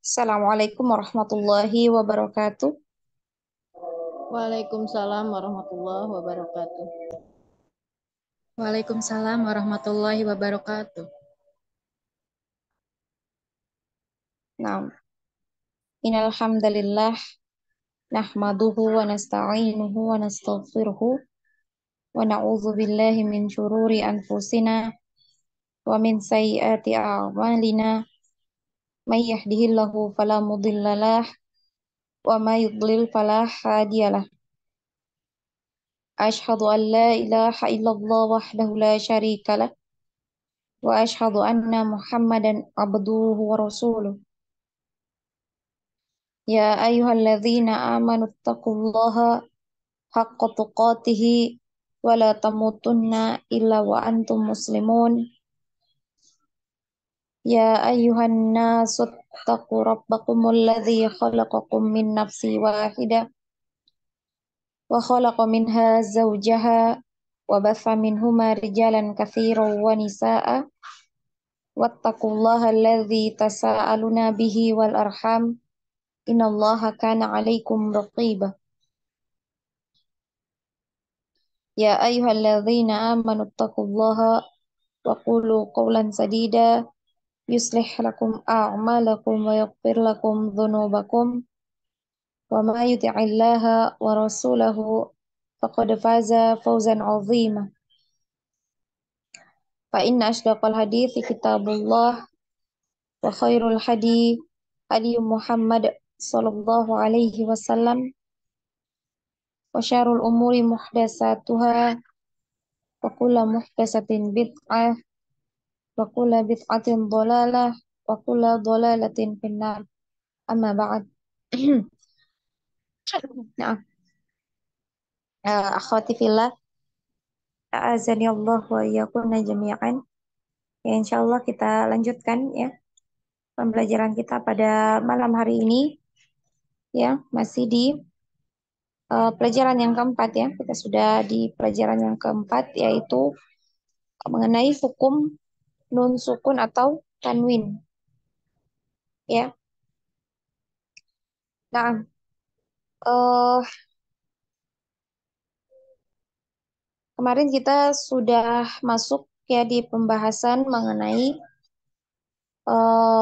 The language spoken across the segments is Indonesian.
Assalamualaikum warahmatullahi wabarakatuh. Waalaikumsalam warahmatullahi wabarakatuh. Waalaikumsalam warahmatullahi wabarakatuh. Nah, innal hamdalillah nahmaduhu wa nasta'inuhu wa nastaghfiruhu wa na'udzu billahi min syururi anfusina wa min sayyiati a'malina may yahdihillahu fala mudhillalah wa may yudlil fala hadiyalah. Asyhadu an la ilaha illallah wahdahu la syarikalah wa asyhadu anna Muhammadan abduhu wa rasuluh. Ya ayyuhalladzina amanu taqullaha haqqa tuqatihi wa la tamutunna illa wa antum muslimun. Ya ayyuhan nasu taqu rabbakumul ladzi khalaqakum min nafsi wahidah wa khalaqa minha zawjaha wa batha minhuma rijalan katsiran wa nisaa'a wattaqullaha alladzi tasaaluna bihi wal arham innallaha kana 'alaikum raqiba. Ya ayyuhalladzina amanu taqullaha wa qulu qawlan sadida yuslih lakum a'malakum wa yaghfir lakum dhunubakum wa ma yuti'illaha wa rasulahu faqad faza fawzan 'azima. Fa inna ashdaqal hadithi kitabullah wa khairul hadi Muhammad sallallahu alaihi wasallam wa syarrul umuri muhdatsatuha wa kullu muhdatsatin bid'ah wa kullu bid'atin dhalalah wa kullu dhalalatin finnar. Amma ba'd. Nah, akhwati fillah, a'azani Allah wa iyyakunna jami'an. Ya, insyaallah kita lanjutkan ya pembelajaran kita pada malam hari ini ya, masih di pelajaran yang keempat ya. Kita sudah di pelajaran yang keempat yaitu mengenai hukum nun sukun atau tanwin ya. Nah, eh kemarin kita sudah masuk ya di pembahasan mengenai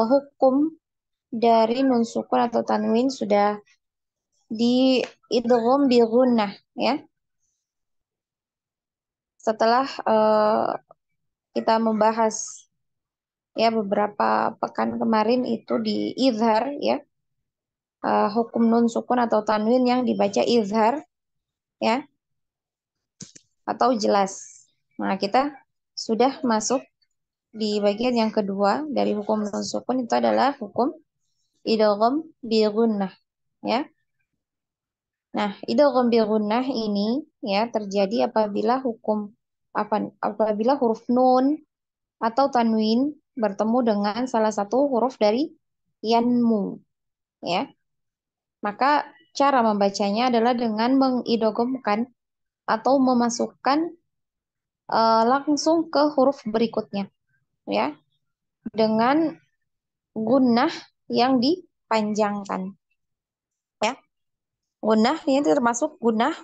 hukum dari nun sukun atau tanwin sudah di idgham bi gunnah ya. Setelah kita membahas ya beberapa pekan kemarin itu di izhar ya, hukum nun sukun atau tanwin yang dibaca izhar ya atau jelas. Nah, kita sudah masuk di bagian yang kedua dari hukum nun sukun, itu adalah hukum idgham bi gunnah ya. Nah, idgham bi gunnah ini ya terjadi apabila huruf nun atau tanwin bertemu dengan salah satu huruf dari yanmu ya. Maka cara membacanya adalah dengan mengidghamkan atau memasukkan langsung ke huruf berikutnya ya dengan gunnah yang dipanjangkan ya. Gunnah ini termasuk gunnah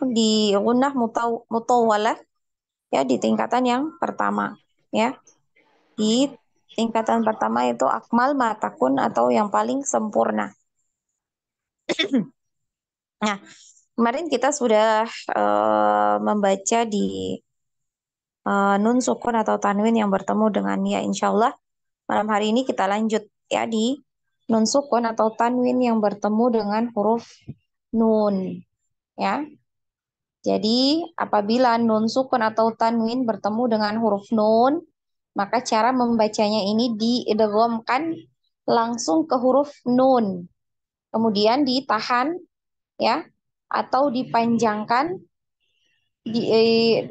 mutawwalah ya di tingkatan yang pertama ya. Di tingkatan pertama itu akmal matakun atau yang paling sempurna. Nah, kemarin kita sudah membaca di nun sukun atau tanwin yang bertemu dengan ya, insyaallah malam hari ini kita lanjut ya di nun sukun atau tanwin yang bertemu dengan huruf nun ya. Jadi apabila nun sukun atau tanwin bertemu dengan huruf nun, maka cara membacanya ini diidghamkan langsung ke huruf nun. Kemudian ditahan ya atau dipanjangkan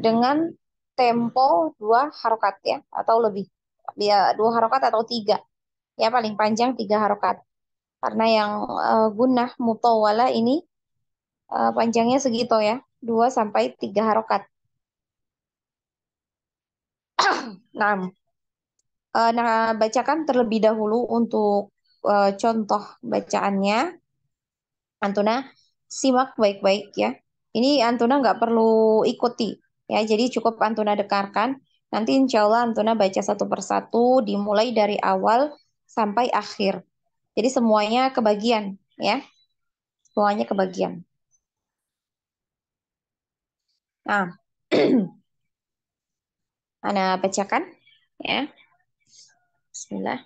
dengan tempo 2 harokat ya atau lebih. Ya 2 harokat atau 3. Ya paling panjang 3 harokat. Karena yang gunnah mutawwala ini panjangnya segitu ya, 2 sampai 3 harokat. Nah, bacakan terlebih dahulu untuk contoh bacaannya. Antuna simak baik-baik ya. Ini Antuna nggak perlu ikuti ya. Jadi cukup Antuna dengarkan. Nanti insya Allah Antuna baca satu persatu dimulai dari awal sampai akhir. Jadi semuanya kebagian ya. Semuanya kebagian. Nah, Ana bacakan ya. Bismillah.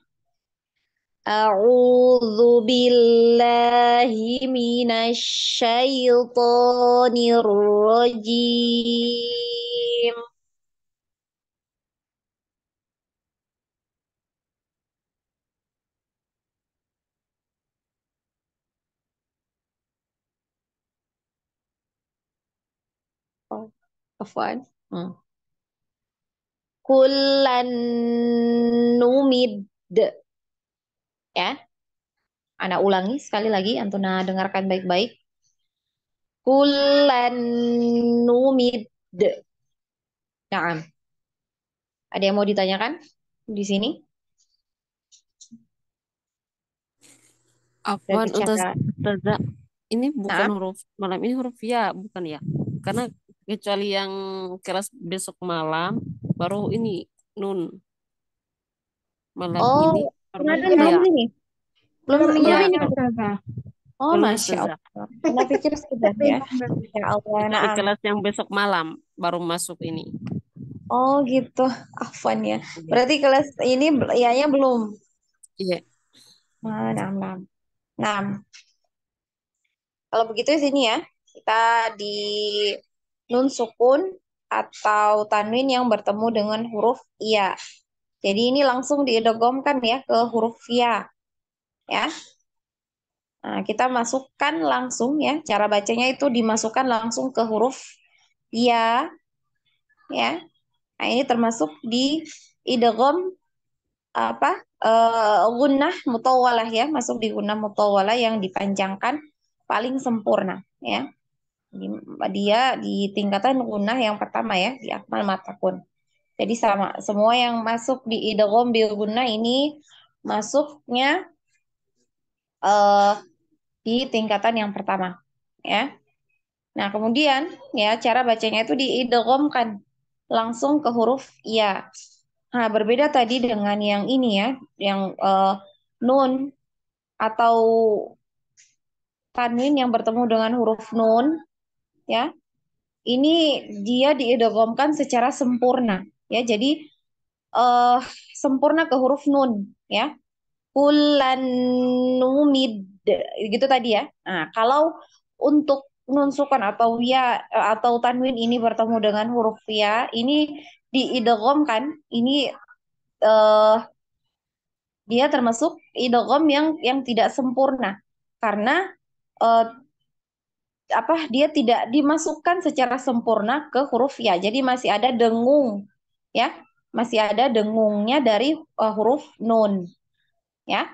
A'udzu billahi minasy syaithanir rajim. Oh, afwan. Kullan numid ya. Ana ulangi sekali lagi, Antuna dengarkan baik-baik. Kullan numid. Naam. Ada yang mau ditanyakan di sini? Afwan, Berbicara. Ustazah, ini bukan Naam. huruf malam ini huruf ya, bukan ya? Karena kecuali yang kelas besok malam, baru ini nun malam Oh, ini baru Ramadan ya. belum ini? Belum Belum belum Ya, ini. Ustazah. Oh, belum Masya Ustazah. Allah. Ana pikir sudah ya. Ya Allah, Kecuali naam. kelas yang besok malam baru masuk ini. Oh gitu, afwan ya. Iya. Berarti kelas ini ianya belum. Iya. Naam, naam. Naam. Kalau begitu sini ya, kita di nun sukun atau tanwin yang bertemu dengan huruf iya. Jadi ini langsung diidghamkan ya ke huruf ya, ya. Nah, kita masukkan langsung ya. Cara bacanya itu dimasukkan langsung ke huruf ya, ya. Nah, ini termasuk di idgham apa? Gunnah mutawwalah ya, masuk di gunnah mutawwalah yang dipanjangkan paling sempurna ya. Dia di tingkatan gunnah yang pertama ya, di akmal matakun. Jadi sama semua yang masuk di idgham bil gunnah ini masuknya eh, di tingkatan yang pertama ya. Nah, kemudian ya cara bacanya itu diidghamkan langsung ke huruf ya. Nah, berbeda tadi dengan yang ini ya, yang nun atau tanwin yang bertemu dengan huruf nun ya. Ini dia diidghamkan secara sempurna ya. Jadi eh sempurna ke huruf nun ya. Kullan numid gitu tadi ya. Nah, kalau untuk nun sukun atau ya atau tanwin ini bertemu dengan huruf ya, ini diidghamkan, ini eh, dia termasuk idgham yang tidak sempurna karena eh, apa dia tidak dimasukkan secara sempurna ke huruf ya. Jadi masih ada dengung ya. Masih ada dengungnya dari huruf nun ya.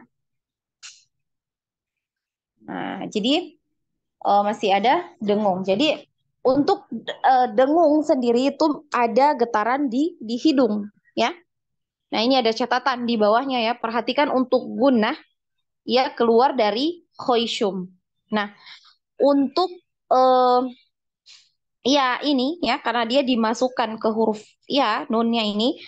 Nah, jadi masih ada dengung. Jadi untuk dengung sendiri itu ada getaran di hidung ya. Nah, ini ada catatan di bawahnya ya. Perhatikan untuk gunnah ya keluar dari khoisyum. Nah, untuk eh, ya ini ya karena dia dimasukkan ke huruf ya nunnya ini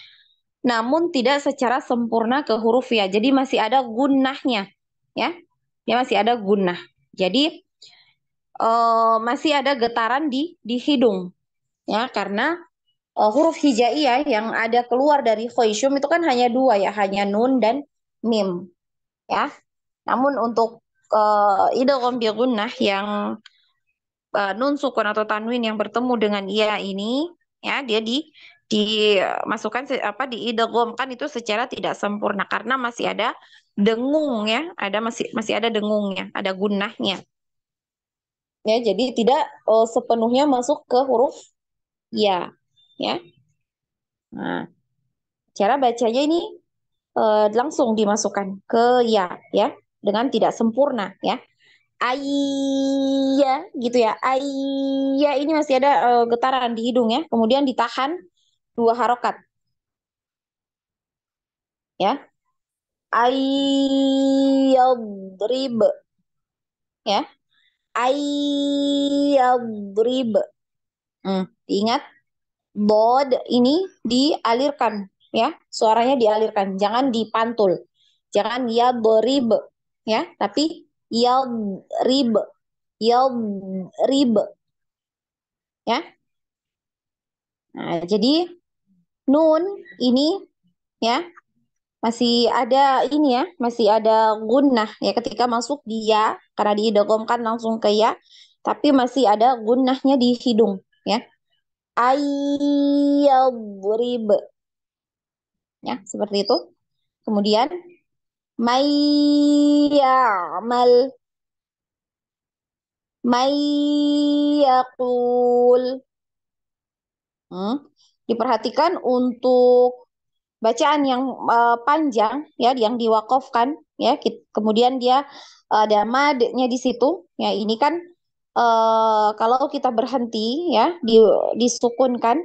namun tidak secara sempurna ke huruf ya. Jadi masih ada gunnahnya ya. Dia masih ada gunnah. Jadi masih ada getaran di hidung ya karena huruf hijaiyah yang ada keluar dari khoisyum itu kan hanya dua ya, hanya nun dan mim ya. Namun untuk idgham bi gunnah yang nun sukun atau tanwin yang bertemu dengan ia ini ya dia dimasukkan apa diidghamkan itu secara tidak sempurna karena masih ada dengung ya, ada masih ada dengungnya, ada gunnahnya. Ya, jadi tidak sepenuhnya masuk ke huruf ya, ya. Nah, cara bacanya ini langsung dimasukkan ke ya, dengan tidak sempurna, ya. Ayya, gitu ya. Ayya ini masih ada getaran di hidung ya. Kemudian ditahan 2 harokat, ya. Ayyadrib, ya. Ayyadrib. Diingat, bod ini dialirkan, ya. Suaranya dialirkan, jangan dipantul. Jangan yadrib, ya, tapi yadrib. Yadrib, ya. Nah, jadi nun ini, ya, masih ada ini, ya, masih ada gunnah, ya, ketika masuk di ya, karena diidghamkan langsung ke ya, tapi masih ada gunnahnya di hidung, ya. Ayyadrib, ya, seperti itu. Kemudian mayyamal, mayyaqul. Diperhatikan untuk bacaan yang panjang, ya, yang diwakafkan, ya, kemudian dia ada madnya di situ, ya. Ini kan kalau kita berhenti, ya, disukunkan,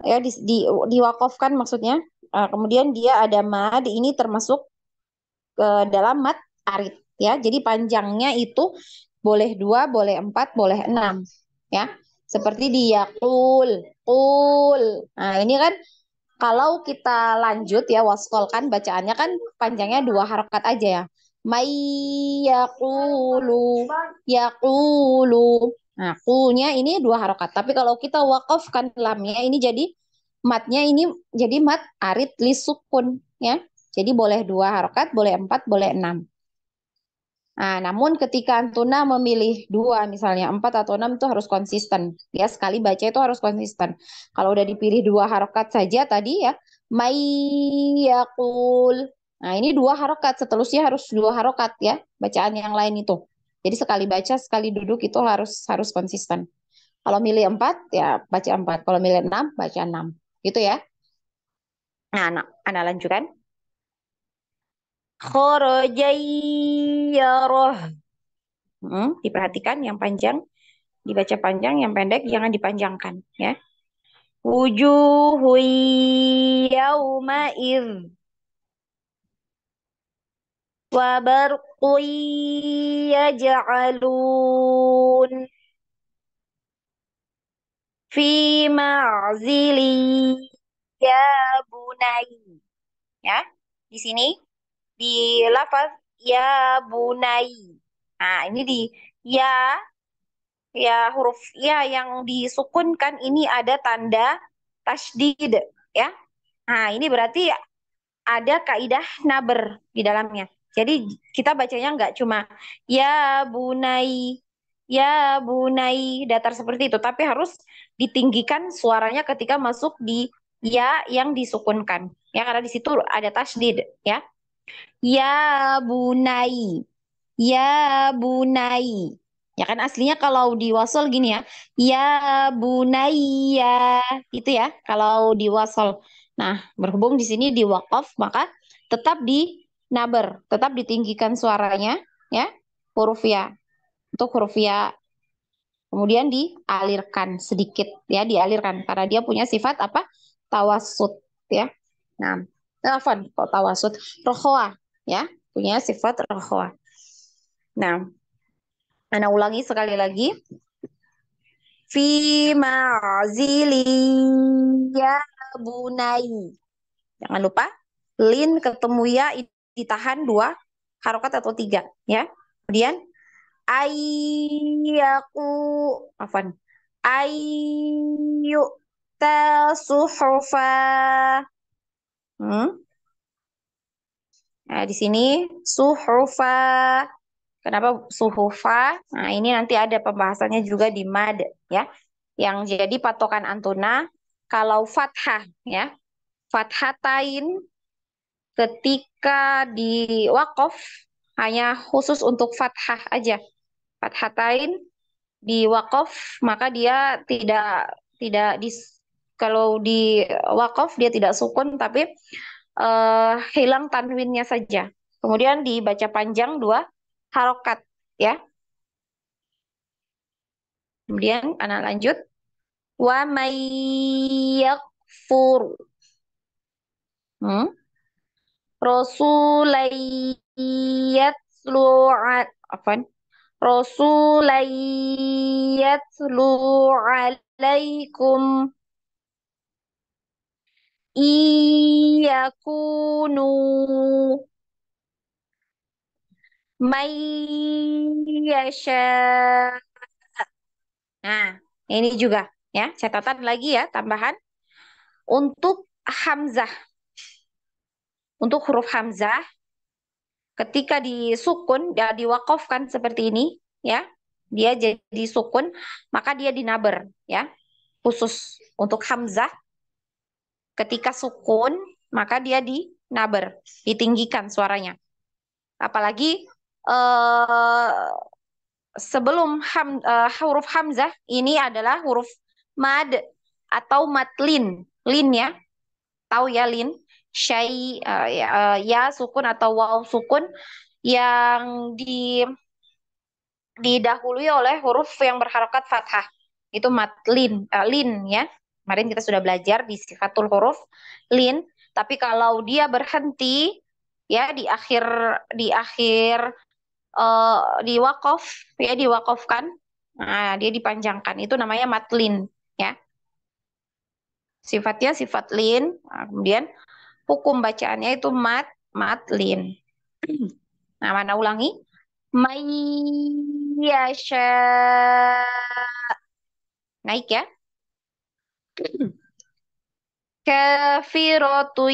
ya, diwakafkan maksudnya. Kemudian dia ada mad, ini termasuk ke dalam mad arid, ya. Jadi panjangnya itu boleh 2, boleh 4, boleh 6, ya. Seperti di yakul, kul. Nah, ini kan kalau kita lanjut, ya, wasqol kan bacaannya kan panjangnya 2 harokat aja, ya. May yaqulu, yaqulu. Nah, kunya ini 2 harokat. Tapi kalau kita wakafkan lamnya ini jadi matnya ini jadi mat arid lisukun, ya. Jadi boleh 2 harokat, boleh 4, boleh 6. Nah, namun ketika Antuna memilih 2, misalnya 4 atau 6, itu harus konsisten. Ya, sekali baca itu harus konsisten. Kalau udah dipilih 2 harokat saja tadi, ya, mayyakul. Nah, ini 2 harokat, seterusnya harus 2 harokat, ya, bacaan yang lain itu. Jadi sekali baca, sekali duduk itu harus konsisten. Kalau milih 4, ya baca 4. Kalau milih 6, baca 6. Gitu, ya. Nah, anak lanjutkan. Khorojayyarah. Diperhatikan yang panjang, dibaca panjang, yang pendek jangan dipanjangkan, ya. Wujuhu yaumaid wa barqun yaj'alun fi ma'zili ya bunai, ya. Di sini di lafaz ya bunai. Nah, ini di ya, ya, huruf ya yang disukunkan ini ada tanda tasydid, ya. Nah, ini berarti ada kaidah naber di dalamnya. Jadi kita bacanya nggak cuma ya bunai datar seperti itu, tapi harus ditinggikan suaranya ketika masuk di ya yang disukunkan, ya, karena di situ ada tasydid, ya. Ya bunai, ya bunai. Ya kan aslinya kalau di wasol gini, ya. Ya bunaiya, itu, ya, kalau di wasol. Nah, berhubung di sini di wakaf, maka tetap di naber, tetap ditinggikan suaranya, ya. Huruf ya. Untuk huruf ya kemudian dialirkan sedikit, ya, dialirkan karena dia punya sifat apa? Tawasud, ya. Nah, telepon kok tawasud, rohwa, ya, punya sifat rohwa. Nah, Ana ulangi sekali lagi. Fi ma'zili ya bunai. Jangan lupa lin ketemu ya ditahan 2 harokat atau 3, ya. Kemudian ayyaku afan ayyu tasuhufa. Nah, di sini suhufa. Kenapa suhufa? Nah, ini nanti ada pembahasannya juga di mad, ya. Yang jadi patokan Antuna kalau fathah, ya. Fathatain ketika di wakof hanya khusus untuk fathah aja. Fathatain di wakof maka dia tidak kalau di wakof dia tidak sukun tapi hilang tanwinnya saja. Kemudian dibaca panjang 2 harokat, ya. Kemudian anak lanjut. Wa may yakfur. Rasulai yatlu afwan. Rasulai yatlu alaikum iyakunu may yasha. Nah, ini juga ya, catatan lagi ya, tambahan untuk hamzah. Untuk huruf hamzah ketika disukun ya diwakafkan seperti ini ya. Dia jadi sukun, maka dia dinaber ya. Khusus untuk hamzah ketika sukun, maka dia dinaber, ditinggikan suaranya. Apalagi sebelum huruf hamzah ini adalah huruf mad atau matlin. Lin ya. Tahu ya lin? Syai ya sukun atau waw sukun yang didahului oleh huruf yang berharokat fathah. Itu matlin, lin ya. Kemarin kita sudah belajar di sifatul huruf lin, tapi kalau dia berhenti ya di akhir di wakof ya diwakofkan, nah dia dipanjangkan, itu namanya matlin ya. Sifatnya sifat lin, nah, kemudian hukum bacaannya itu matlin. Nah, mana ulangi? Mayyasha. Naik ya. Kafiratu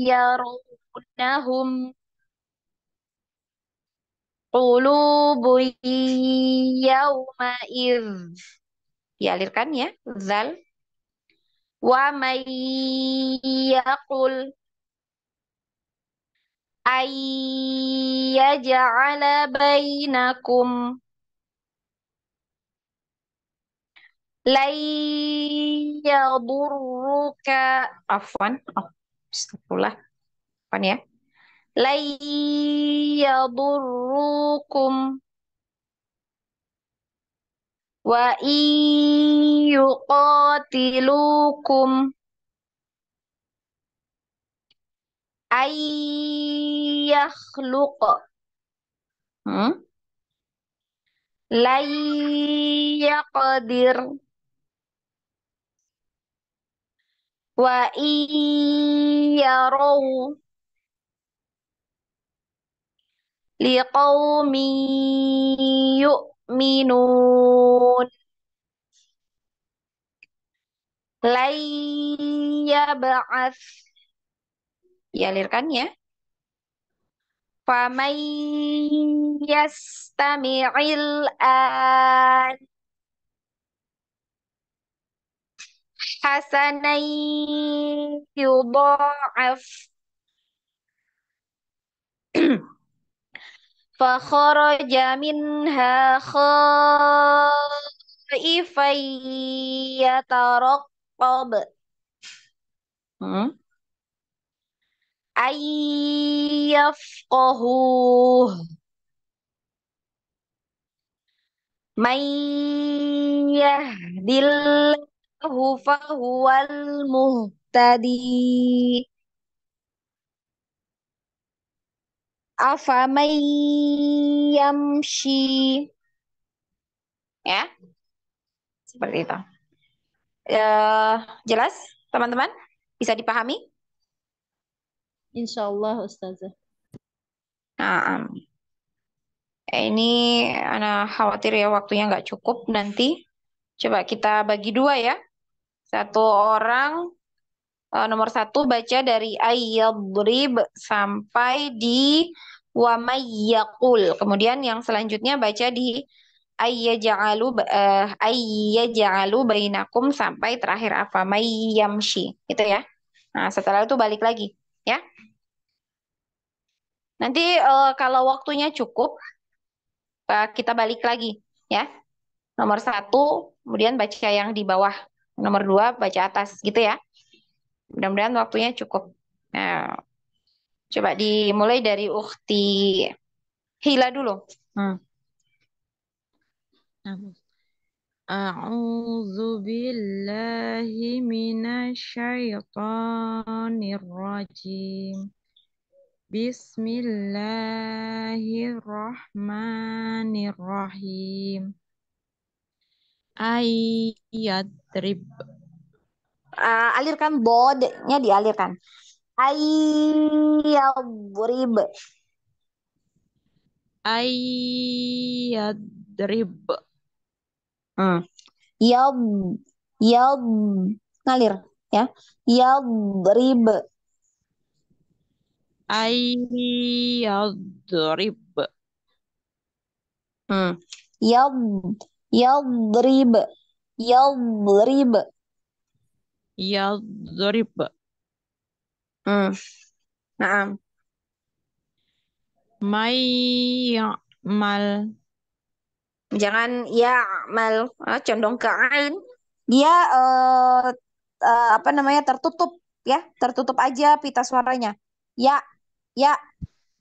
yarunnahum qulubu yawma idh. Dialirkan ya. Zal. Wa may yaqul ayyaja'ala bainakum layyadurruka afwan. Oh, astagfirullah. Afwan ya. Layyadurrukum wa yuqatilukum ayyakhluq layyaqdir wa iyyaraw liqaumin yu'minun layyab'ats. Dialirkan ya. Faman yastami'il an hasanan yudha'af fakharaja minha khaifan yataraqqab ayyafqahuh man yahdillahu fahuwal muhtadi afaman yamshi ya seperti itu. Jelas teman-teman, bisa dipahami? Insya Allah Ustazah. Nah, ini anak khawatir ya waktunya nggak cukup nanti. Coba kita bagi dua ya. Satu orang nomor satu baca dari ayyadrib sampai di wa mayyaqul. Kemudian yang selanjutnya baca di ayyaja'alu bainakum sampai terakhir apa mayyamshi. Itu ya. Nah, setelah itu balik lagi ya. Nanti kalau waktunya cukup kita balik lagi ya. Nomor satu, kemudian baca yang di bawah. Nomor dua, baca atas gitu ya. Mudah-mudahan waktunya cukup. Nah, coba dimulai dari Ukhti Hila dulu. A'udzu billahi minasyaitonir rajim. Bismillahirrahmanirrahim. Ayadrib. Alirkan bodnya dialirkan. Ayyadrib. Ayadrib. Hmm. Yab. Yab. Ngalir ya. Yadrib. Ayadrib. Hmm. Yad. Yadrib. Yadrib. Yadrib. Hmm. Nah, May ya'mal. jangan ya mal condong ke ain. Dia apa namanya tertutup ya, tertutup aja pita suaranya. Ya, ya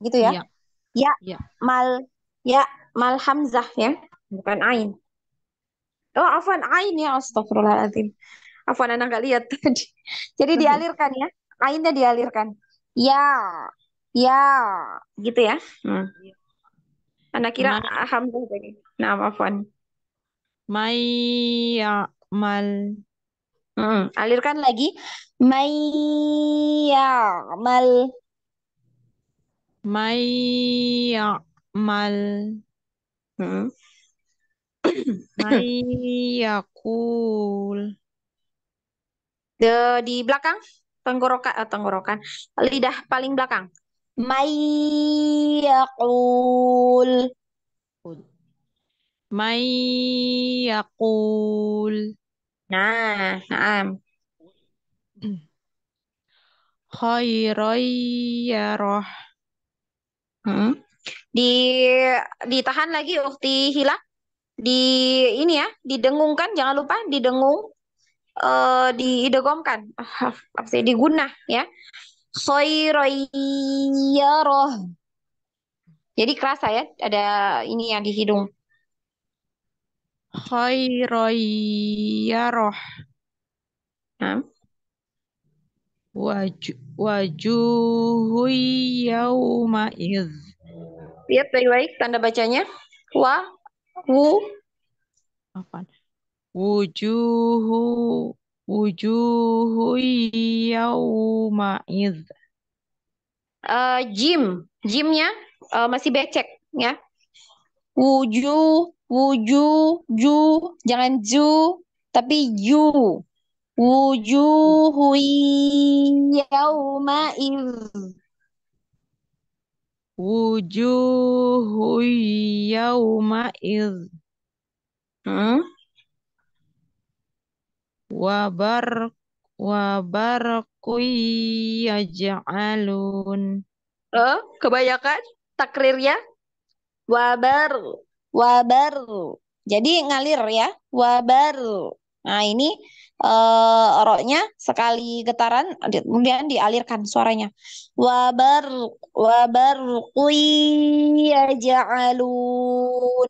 gitu ya. Ya, Ya ya. mal ya mal hamzah ya, bukan ain. Oh, afwan ain ya, astagfirullahaladzim. Afwan anak nggak lihat tadi. Jadi dialirkan ya, ainnya dialirkan. Ya, ya gitu ya. Hmm. Anak kira Ma hamzah tadi. Nah, afwan. may ya'mal. Alirkan lagi. Mayyamal. May ya'mal. Mm. May yakul. Di belakang tenggorokan, lidah paling belakang. Mayyakul. May yakul. Nah. Khairan yarah. Mm. Di ditahan lagi ukti Hila. Di ini ya, didengungkan, jangan lupa didengung, diidghamkan. Apa sih digunah ya. Khairiyarah. Jadi kerasa ya, ada ini yang di hidung. Khairan yarah. Nah, Wajuhu yawma iz. lihat baik-baik tanda bacanya. Wa, wu, Apa? Wujuhu wujuhu yawma iz. jim. Jimnya masih becek ya. Wuju, wuju, ju. Jangan ju, tapi ju. Wujuhu yauma iz. Wujuhu yawma iz. Hmm. Wabar wabarqu yaj'alun. Kebanyakan takrirnya wabar, wabar. Jadi ngalir ya, wabar. Nah ini roknya sekali getaran, kemudian dialirkan suaranya. Wabar, wabar, yaj'alun.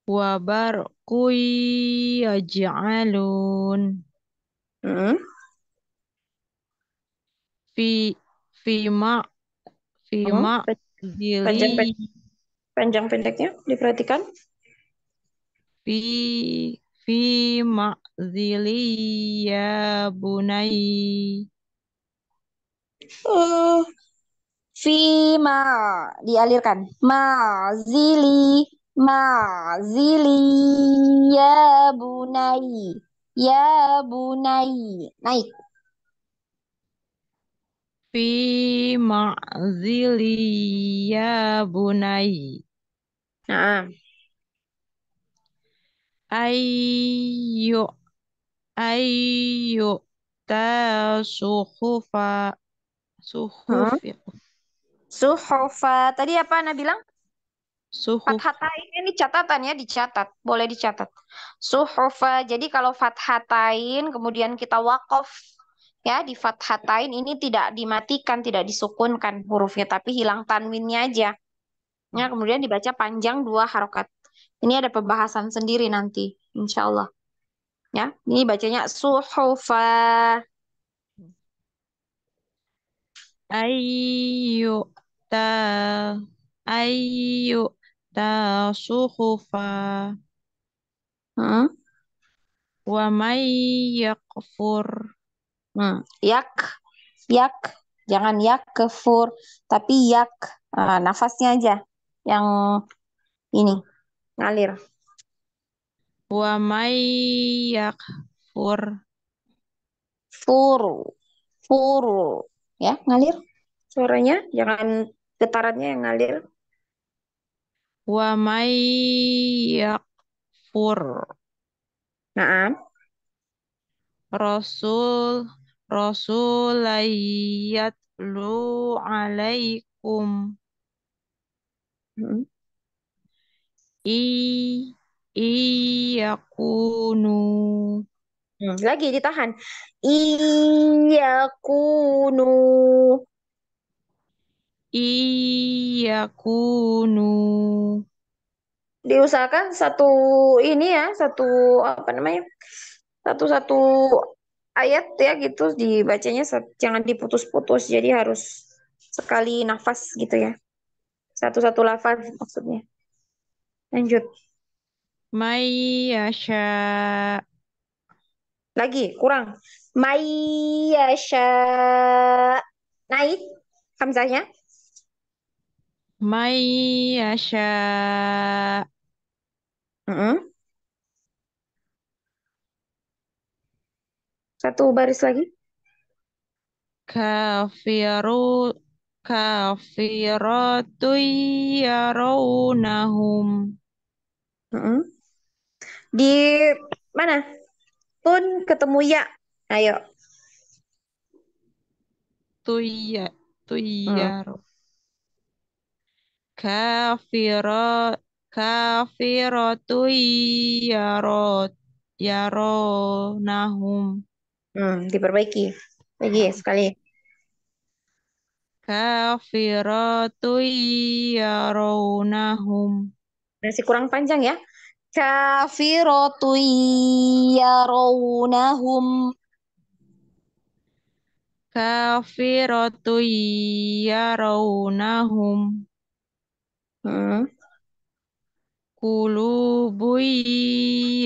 Wabarqu yaj'alun. Hmm. Fi fi ma fi Hmm. ma Panjang, zili panjang pendeknya diperhatikan. fi fi ma zili ya bunai. Uh, Fima dialirkan. Mazili, mazili ya bunai. Ya bunai. Naik. Fi ma'zili ya bunai. Nah, Ayyu ayyu ta suhufa suhuf hmm. Suhofa. Tadi apa Anda bilang? suhuf Fathatain ini catatan ya, dicatat. Boleh dicatat. Suhofa. Jadi kalau fathatain kemudian kita wakof ya di fathatain ini tidak dimatikan, tidak disukunkan hurufnya, tapi hilang tanwinnya aja. Ya, kemudian dibaca panjang dua harokat. Ini ada pembahasan sendiri nanti, insya Allah. Ya, ini bacanya suhufa. ayyuta ayyuta suhufa Hmm. wa may yakfur Yak, yak, jangan yak kefur, tapi yak. Nafasnya aja yang ini ngalir. wa may yakfur Fur, fur, ya ngalir. Suaranya jangan getarannya yang ngalir. wa may yakfur Nah, rasul rasulayatlu alaikum hmm. i iyakunu Lagi ditahan. Iya kunu. iyakunu Diusahakan satu ini ya, satu apa namanya? Satu-satu ayat ya gitu dibacanya jangan diputus-putus. Jadi harus sekali nafas gitu ya. Satu-satu lafaz maksudnya. Lanjut. may yasha Lagi kurang. Mayyasha. Naik hamzahnya. may yasha Mm-mm. Satu baris lagi. kafiru kafiratu yarawnahum Mm-mm. Di mana? Tun ketemu ya. Ayo. tuyya Hmm. tuyyar kafira kafiratu yaronahum Diperbaiki. Lagi sekali. kafiratu yaronahum Masih kurang panjang ya. Kafiratu yarawnahum. kafiratu yaronahum Hmm. kulubu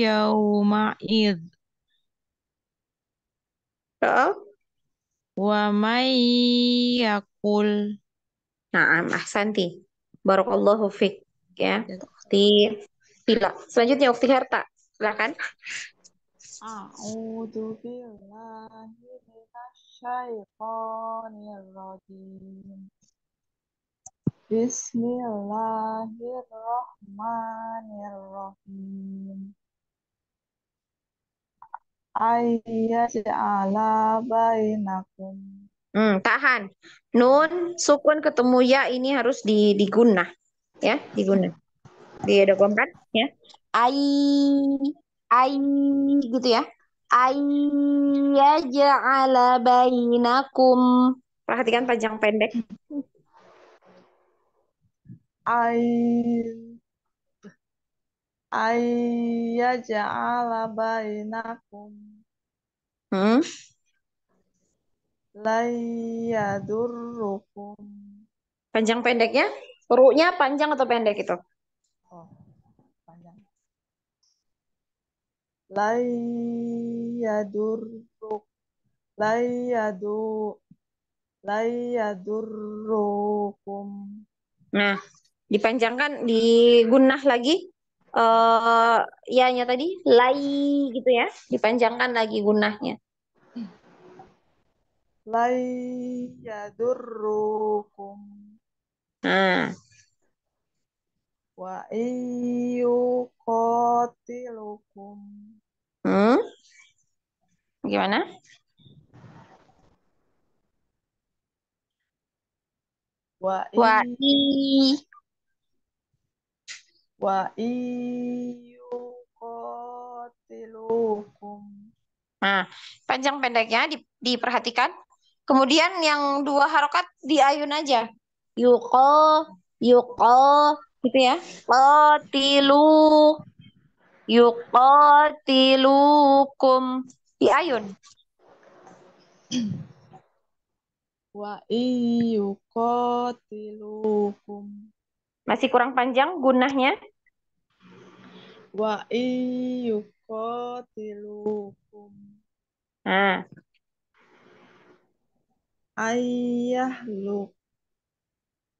yauma'id Oh. wa may yakul Nah, Ahsanti. Barakallahu fiq. Ya. Ukti Tila. Selanjutnya Ukti Herta. Silakan. A'udzu billahi minasyaitonir rajim. Bismillahirrahmanirrahim. Ayyaj'ala bainakum. Tahan. Nun, sukun ketemu ya ini harus digunah. Ya, digunah. Didogongkan. Ya. Ai, ai gitu ya. Ayyaj'ala bainakum. Perhatikan panjang pendek. Ay Ayyaj'ala bainakum Hmm. layyadurrukum. Panjang pendeknya. Ru-nya panjang atau pendek itu? Oh, panjang. Layyadurruk layyadu layyadurrukum. Nah, dipanjangkan, digunah lagi. Ya-nya tadi, lai gitu ya. Dipanjangkan lagi gunahnya. Layyadurrukum Nah, wa iyyuqatilukum hmm, gimana? wa Wa i i. wa iyyuqatilukum. Nah, panjang pendeknya diperhatikan. Kemudian yang dua harokat diayun aja. Yuko, yuko, gitu ya. Qatilu, yuqatilukum. Diayun. wa iyuqatilukum Masih kurang panjang gunahnya. wa iyuqatilukum Nah, ayyahluk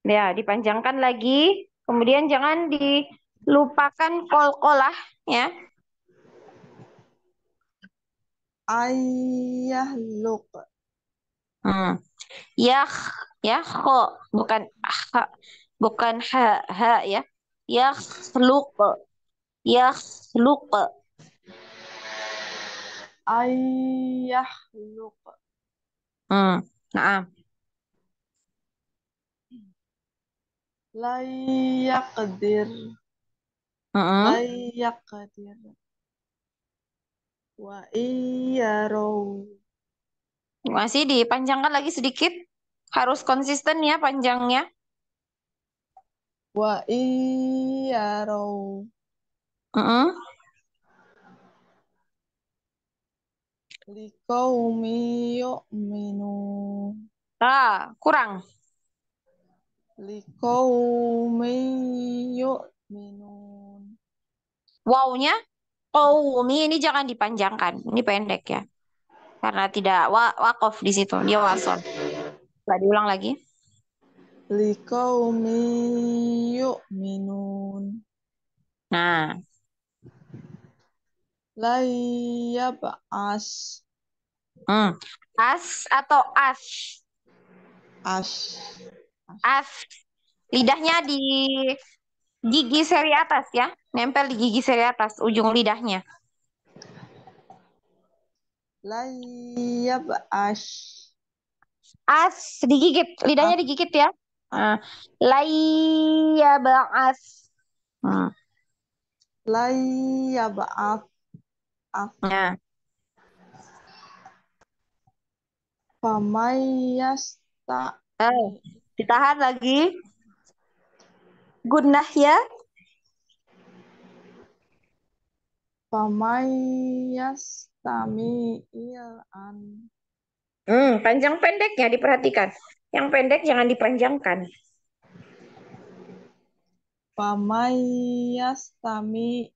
ya dipanjangkan lagi. Kemudian jangan dilupakan kol-kolah ya. ayyahluk Hmm. Yah, ya, kho, bukan ha, bukan ha, ha ya. Yakhluk, yakhluk. ayyahluk Nah, layaqdir hmm. layaqdir wa iyyarow Masih dipanjangkan lagi sedikit. Harus konsisten ya panjangnya. wa iyyarow Hmm. liqaumi yu'minun Kurang. liqaumi yu'minun Wow-nya, qaumi ini jangan dipanjangkan. Ini pendek ya. Karena tidak wakof di situ. Dia wasol. Coba diulang lagi. liqaumi yu'minun Nah, la yab'as hmm. As atau as? as As. Lidahnya di gigi seri atas ya. Nempel di gigi seri atas, ujung lidahnya. la yab'as As, digigit. Lidahnya as digigit ya. Nah, layya ba'as. Hmm. la yab'as as Nah, famayastami ditahan lagi. Gunnah ya. famayastami an Panjang pendeknya diperhatikan. Yang pendek jangan dipanjangkan. famayastami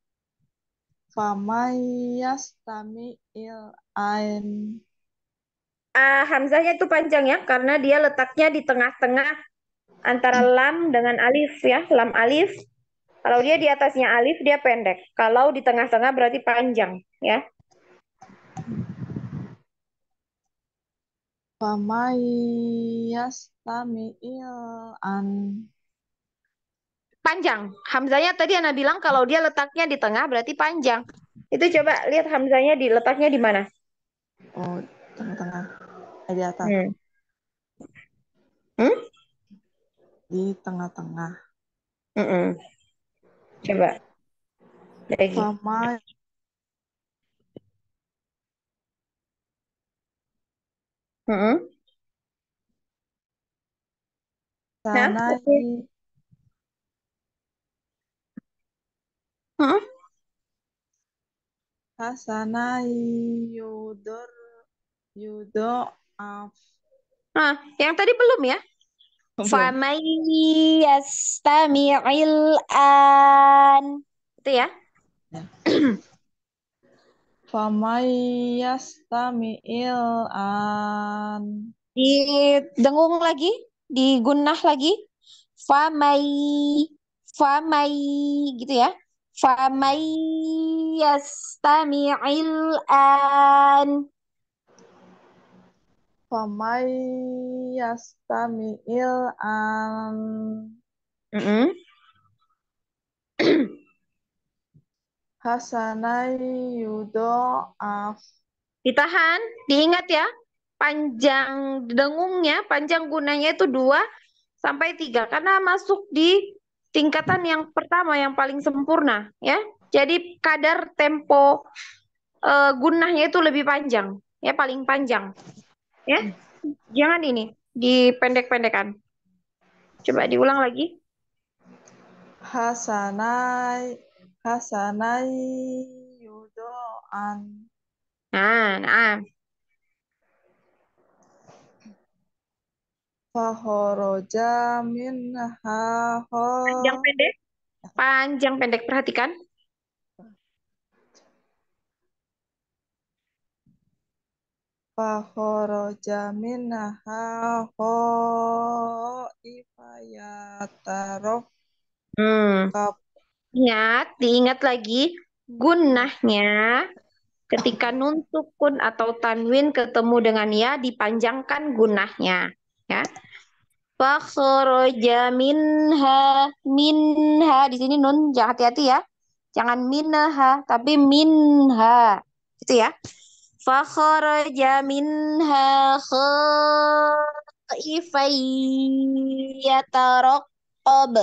famayastami an Hamzahnya itu panjang ya, karena dia letaknya di tengah-tengah antara lam dengan alif ya, lam alif. Kalau dia di atasnya alif, dia pendek. Kalau di tengah-tengah berarti panjang ya. famayastami an Panjang. Hamzahnya tadi Ana bilang kalau dia letaknya di tengah berarti panjang. Itu coba lihat Hamzahnya letaknya di mana? oh tengah-tengah di atas Hmm. Hmm? di tengah-tengah Mm-mm. Coba lagi. famay Mm-mm. Nah, sanai oke. Mm-mm. hasanai yudor yudoaf Nah, yang tadi belum ya? belum Faman yastami'il an. Itu ya. famayastami'il an Didengung lagi, digunnah lagi. Famai, famai gitu ya. Famai yastami'il an. famayastami'il an Mm-mm. hasanai yudoaf Ditahan, diingat ya. Panjang dengungnya, panjang gunanya itu 2 sampai 3 karena masuk di tingkatan yang pertama yang paling sempurna ya. Jadi kadar tempo gunahnya itu lebih panjang, ya paling panjang ya. Jangan ini dipendek-pendekan. Coba diulang lagi. hasanai hasanai yudoan Nah, Fakhoroja minha Panjang pendek. Panjang pendek, perhatikan. Fakhoroja minha khaifan Hmm. yatarakab. Diingat lagi gunnahnya ketika nun sukun atau tanwin ketemu dengan ya dipanjangkan gunnahnya. Ya. Fakhraja minha di sini nun jangan hati-hati ya. Jangan minha tapi minha. Gitu ya. Fakhraja minha khaifan yataraqqab.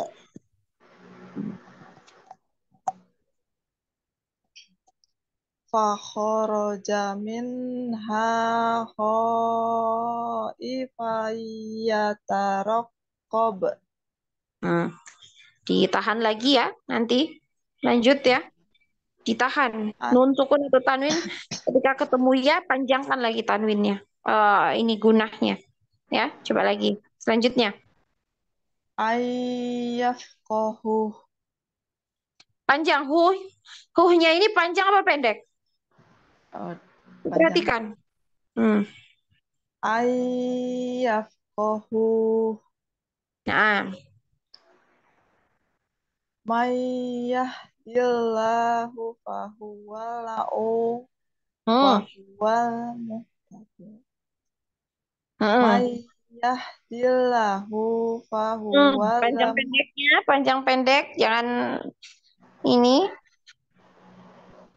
Fakhoroja minha khaifan yatarakab. Hmm. Ditahan lagi ya nanti. Lanjut ya. Ditahan. Nun sukun atau tanwin ketika ketemu ya panjangkan lagi tanwinnya. Ini gunahnya. Ya, coba lagi. Selanjutnya. Ayyafqahu. Panjang huh. Huhnya ini panjang apa pendek? Oh, panjang. Perhatikan. Hmm. Ayyafqahu. Nah, Mayyahdillahu fahuwalau hmm. wahuwal muhtadi. Hmm. Mayyahdillahu fahuwal Panjang pendek, jangan ini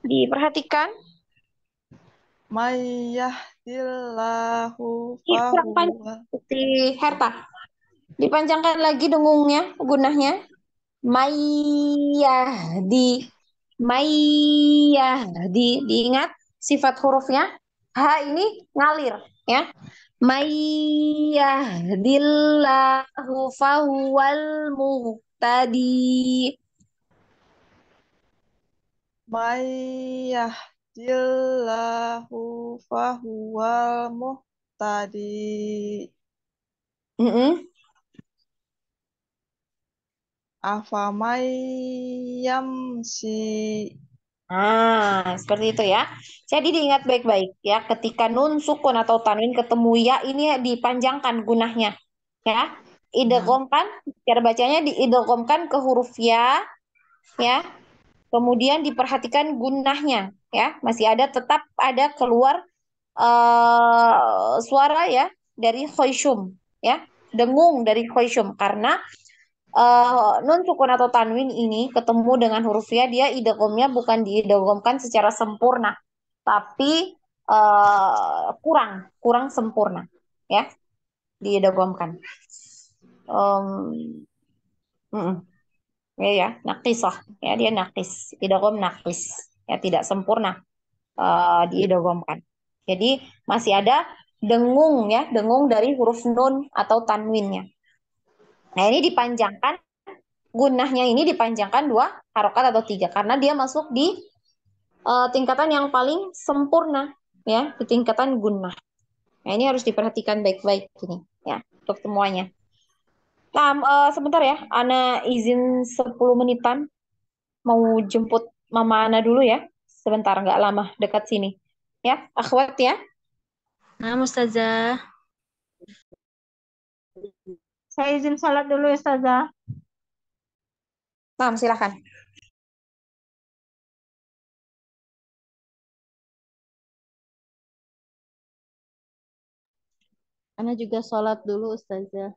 diperhatikan. Mayyahdillahu Kurang panjang. fahuwal. Seperti Herta. Dipanjangkan lagi dengungnya, gunahnya. Mayyahdi. Mayyahdi. Diingat sifat hurufnya. H ini ngalir. Ya. Mayyahdillahu fahuwal muhtadi. Mayyahdillahu fahuwal muhtadi. Mm-mm. Afamayyamsi. Seperti itu ya. Jadi diingat baik-baik ya, ketika nun sukun atau tanwin ketemu ya ini dipanjangkan gunahnya ya. Idghamkan, cara bacanya diidghamkan ke huruf ya. Kemudian diperhatikan gunahnya ya, masih ada tetap ada keluar suara ya dari khoisyum ya. Dengung dari khoisyum karena nun sukun atau tanwin ini ketemu dengan huruf ya, dia idghamnya bukan diidghamkan secara sempurna, tapi kurang sempurna ya, diidghamkan. Um, ya, nakisah ya, dia nakis, idgham nakis ya, tidak sempurna diidghamkan. Jadi masih ada dengung ya, dengung dari huruf nun atau tanwinnya. Nah ini dipanjangkan. Gunahnya ini dipanjangkan 2 harokat atau 3 karena dia masuk di tingkatan yang paling sempurna ya, di tingkatan gunah. Nah, ini harus diperhatikan baik-baik ini ya untuk semuanya. Nah, sebentar ya, Ana izin 10 menitan mau jemput Mama Ana dulu ya. Sebentar, nggak lama, dekat sini. Ya, akhwat ya. Nah, Ustazah. Saya izin salat dulu ya, Ustazah. Nah, silahkan. Ana juga sholat dulu, Ustazah.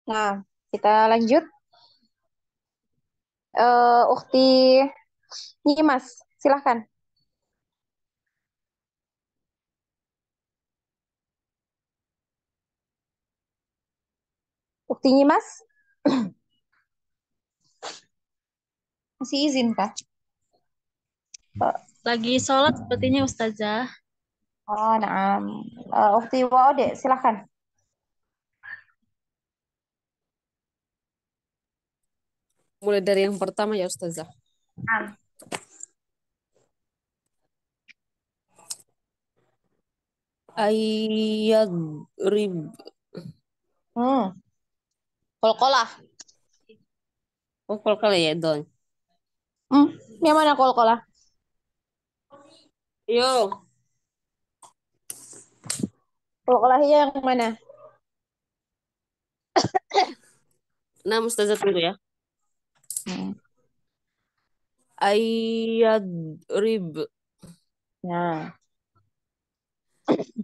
Nah, kita lanjut. Ukti Nyimas, silahkan. Ukti Nyimas, masih izin kah? Lagi sholat sepertinya Ustazah. Oh, nah. Ukti Waode, silahkan. Mulai dari yang pertama ya Ustazah. Nah. Ayadrib. Kolkolah. Oh, kalau ya, Don. Yang mana kolkolah? Yo, Kolkolahnya yang mana? nah Ustazah tunggu ya. Ayadrib. Nah,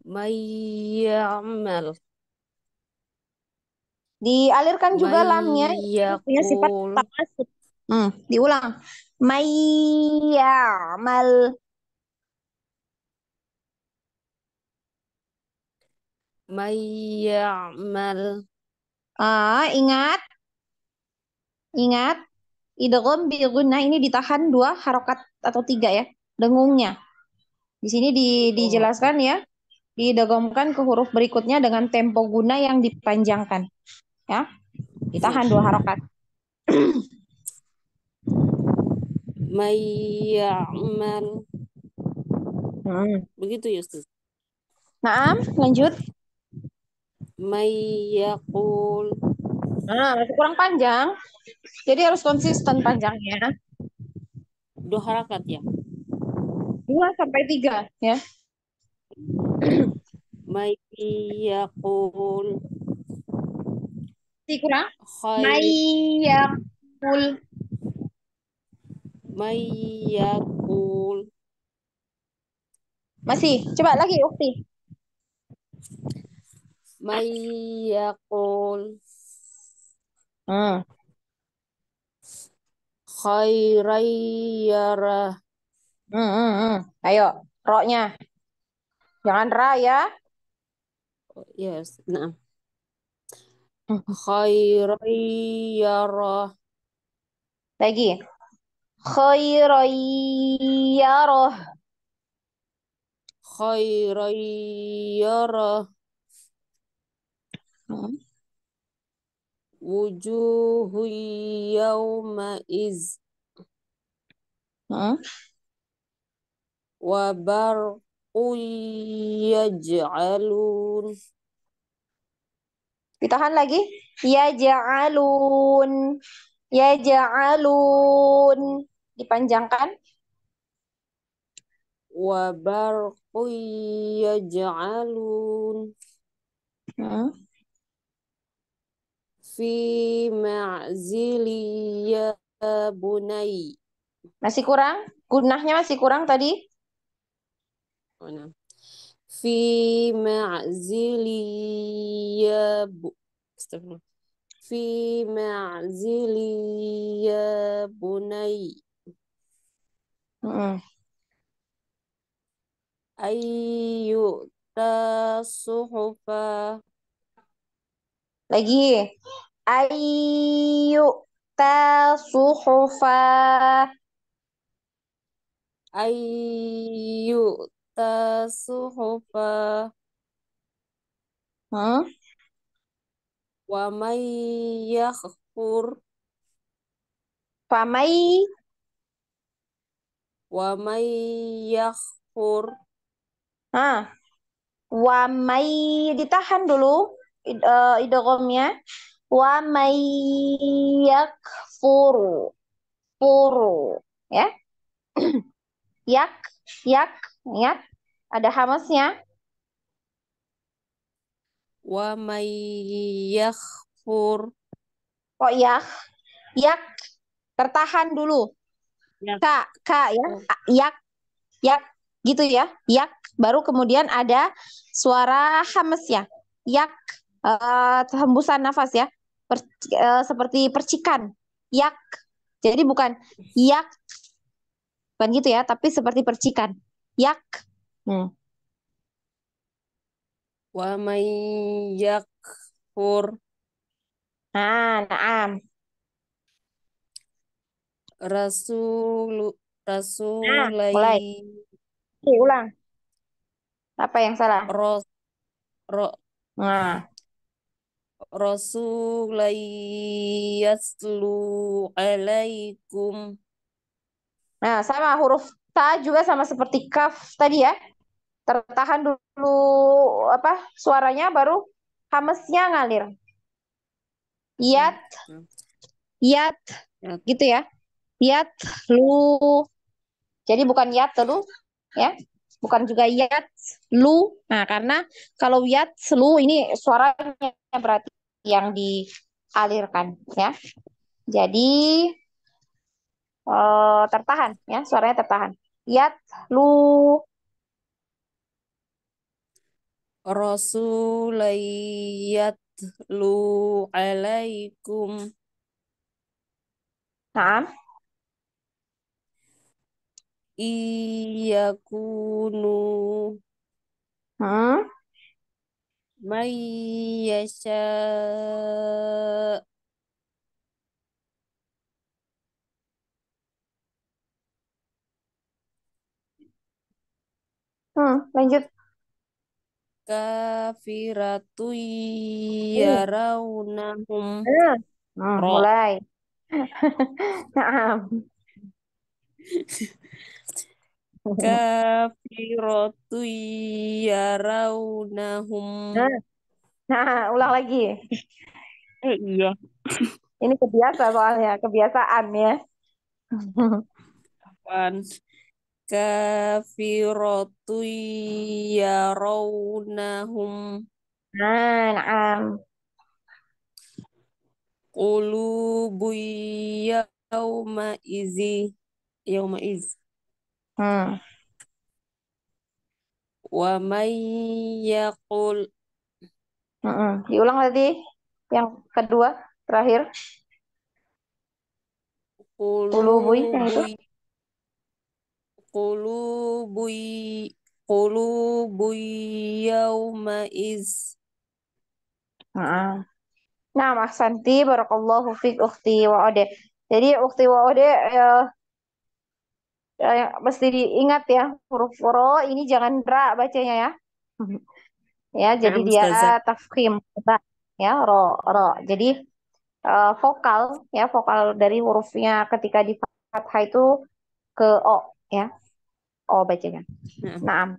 Mayyamal. dialirkan juga lamnya, punya sifat Mayyakul. takasub. Diulang. Mayyamal. Mayyamal. Ingat, idgham bi gunnah ini ditahan 2 harokat atau 3 ya, dengungnya. Di sini dijelaskan ya, didagomkan ke huruf berikutnya dengan tempo guna yang dipanjangkan. Ya, ditahan 2 harokat. Mayyamal. Begitu ya Ustaz. Naam, lanjut. Mayyakul. Masih kurang panjang. Jadi harus konsisten panjangnya. 2 harakat ya. 2 sampai 3 ya. Mayyakul. Masih kurang. Khair. Mayyakul. Mayyakul. Masih, coba lagi Ukti. Mayyakul. Hmm. Khairayyarah. Ayo, roknya. Jangan ra ya. Yes, nah. Khairayyarah. Lagi. Khairayyarah. Khairayyarah. Wujuhu yawmaiz. Wa barqu yaj'alun. Ditahan lagi. Yaj'alun. Yaj'alun. Dipanjangkan. Wa barqu yaj'alun. Fi ma'zili ya bunai. Masih kurang? Gunahnya masih kurang tadi? Oh, nah. Fi ma'zili ya Astagfirullah. Fi ma'zili ya bunai. Ayyu tasuhufa. Lagi. Ayyu tasuhufa. Ayyu tasuhufa. Wa may yakhfur. Famai. Wa may yakhfur. Wa may ditahan dulu idghamnya. Wa may yakfuru. Furu. Ya. Yak, ingat ada hamasnya. Wa may yakhfur. Kok yak tertahan dulu. Yak. Ka ya. Yak gitu ya. Yak baru kemudian ada suara hamas ya. Yak hembusan nafas ya. seperti percikan. Yak. Jadi bukan yak, bukan gitu ya, tapi seperti percikan. Yak. Hmm. Wa may yakfur Naam. rasulu Nah, rasulai mulai. Oke, ulang. Apa yang salah? ros, ro, Nah, rasulai yaslu alaikum. nah sama huruf ta juga sama seperti kaf tadi ya. Tertahan dulu apa suaranya baru hamesnya ngalir. Yat, Hmm. yat, Ya, gitu ya. Yat, lu. Jadi bukan yat lu, ya. Bukan juga yat, lu. Nah, karena kalau yat, lu ini suaranya berarti yang dialirkan, ya. Jadi tertahan, ya. Suaranya tertahan. Yat, lu. rasulai yatlu alaikum Nah, iyakunu hmm, may yasha lanjut. kafiratu Hmm, yarawnahum ro mulai. Nah, kafiratu yarawnahum nah, ulang lagi. iya Ini kebiasa soalnya, kebiasaan ya. pan kafiratu yarawnahum Nah. qulubu yauma izi yauma iz Hmm. wa may yaqul Diulang tadi yang kedua terakhir ulubui yang qulubu itu. qulubu qulubu yauma iz Heeh. Nah, Mas Santi, barakallahu fiik ukhti wa ode. Jadi ukhti wa ode mesti diingat ya huruf ro ini jangan ra bacanya ya. Ya, nah jadi dia Ustazah tafkhim ra ya ro ro. Jadi vokal ya vokal dari hurufnya ketika di fathah itu ke o ya. O bacanya. nah,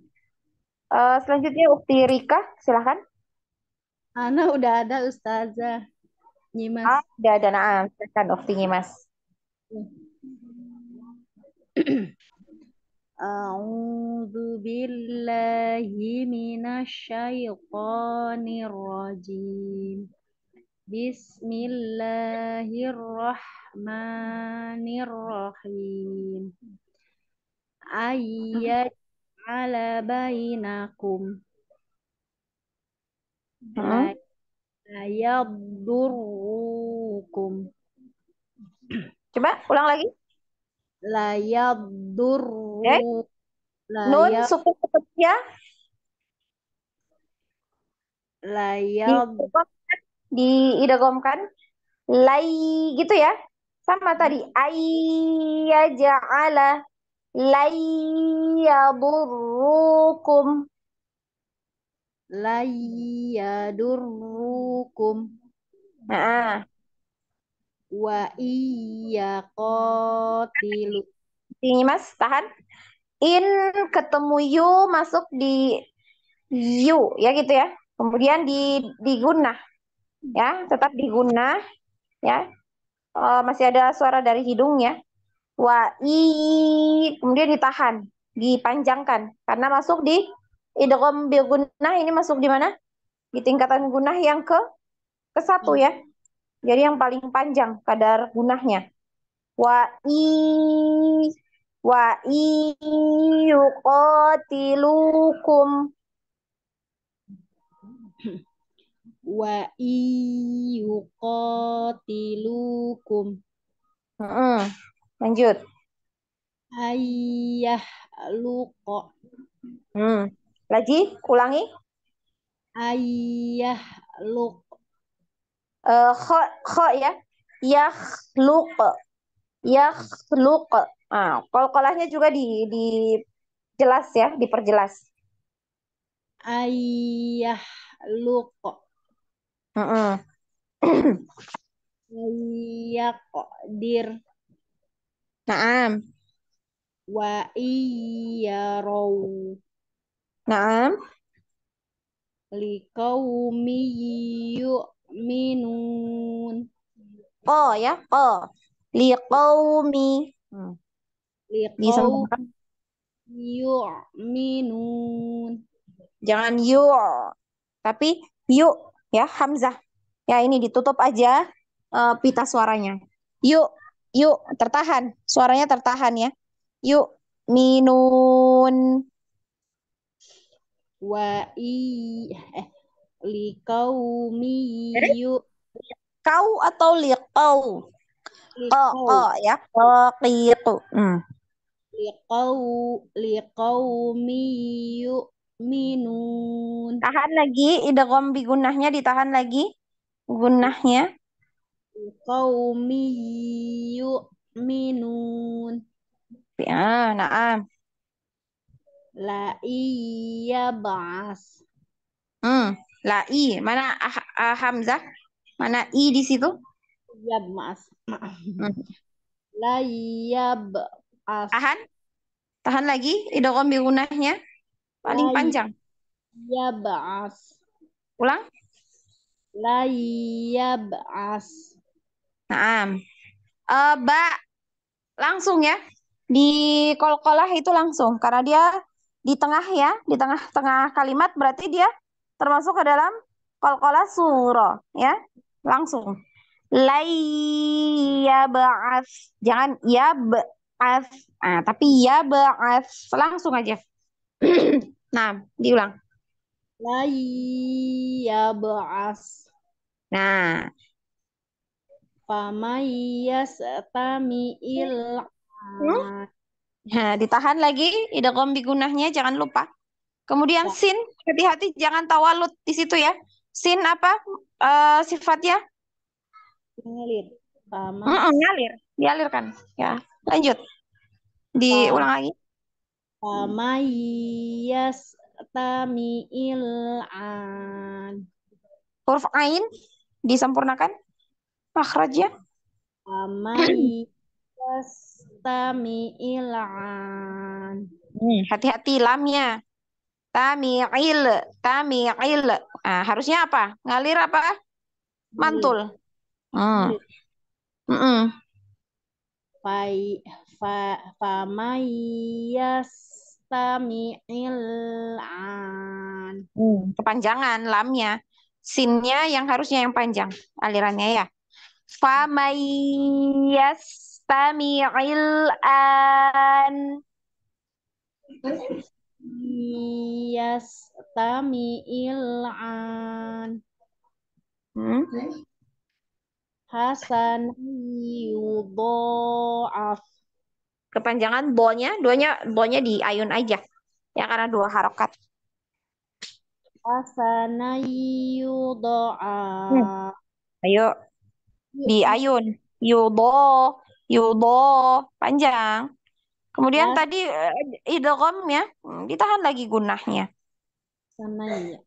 Nah, selanjutnya Ukti Rika, silahkan. Ana udah ada Ustazah Nyimas. Udah ada Naam, silahkan Uktinya Mas. A'udzu billahi minasyaitonir rajim. Bismillahirrahmanirrahim. Ayyat ala bainakum la Hmm. yadurrukum Coba ulang lagi. la Eh, yadurru la nun ya sukun sepertinya la di yad diidghamkan lai gitu ya. Sama tadi ayyaja'ala lai yadurrukum. la yadurrukum Nah, wa iya qatilu ini Mas tahan. In ketemu you masuk di you ya gitu ya. Kemudian digunah ya, tetap digunah ya. Masih ada suara dari hidungnya. Wa kemudian ditahan, dipanjangkan karena masuk di idgham bil gunnah ini masuk di mana? Di tingkatan gunnah yang ke satu ya. Jadi yang paling panjang kadar gunnahnya. Wa wa yuqatilukum. wa iyuqatilukum Lanjut. ayyahluqa Lagi, ulangi. ayyahluq Kho ya. Yakhluq. Yakhluq. Qalqalahnya juga jelas ya, diperjelas. ayyahluq Mm-mm. ayyaqdir Naam. wa iyyaraw Naam. liqaumi yu'minun Qo ya, qo. Liqaumi. liqaumi Disempurnakan. yu'minun Jangan yu, tapi yuk ya, hamzah. Ya, ini ditutup aja pita suaranya. Yuk, yuk, tertahan. Suaranya tertahan ya. Yuk, minun. wa i liqaumi yu Kau atau liqau? Qo liqau ya. Qitu. liqaumi yu'minun Tahan lagi, idgham bi gunnahnya ditahan lagi. Gunnahnya. liqaumi yu'minun Ya, naam. la iya ba'as La i, mana hamzah? Mana i di situ? ya mas Hmm. la iya ba'as Tahan, tahan lagi, idgham bi gunnahnya paling la panjang. iya ba'as Ulang. la iya ba'as Naam. Ba langsung ya. Di qalqalah itu langsung karena dia di tengah ya, di tengah-tengah kalimat berarti dia termasuk ke dalam qalqalah surah ya. Langsung. Layyab'ats. Jangan ya ba'ats. Tapi ya ba'ats langsung aja. Nah, diulang. la iya ba'as Nah, famayastami'il ditahan lagi idgham bi gunnahnya jangan lupa. Kemudian sin, hati-hati jangan tawalut di situ ya. Sin apa sifatnya? ngalir Ngalir, dialirkan. Ya, lanjut. Diulang lagi. famayastami'il Huruf ain disempurnakan makhrajnya. famayastami'il Hati-hati lamnya. Tami'il, tami'il. Harusnya apa? Ngalir apa? Mantul. Hmm. ngalir Mm-mm. famayastami'il Kepanjangan lamnya. Sinnya yang harusnya yang panjang alirannya ya. Famayyastami'il an. yastami'il hasan yudha'af Kepanjangan bonya di ayun aja. Ya karena 2 harokat. hasana yudha'af Ayo di ayun. Yudo panjang. Kemudian Has- tadi idgham ya, ditahan lagi gunnahnya. Hasanaya.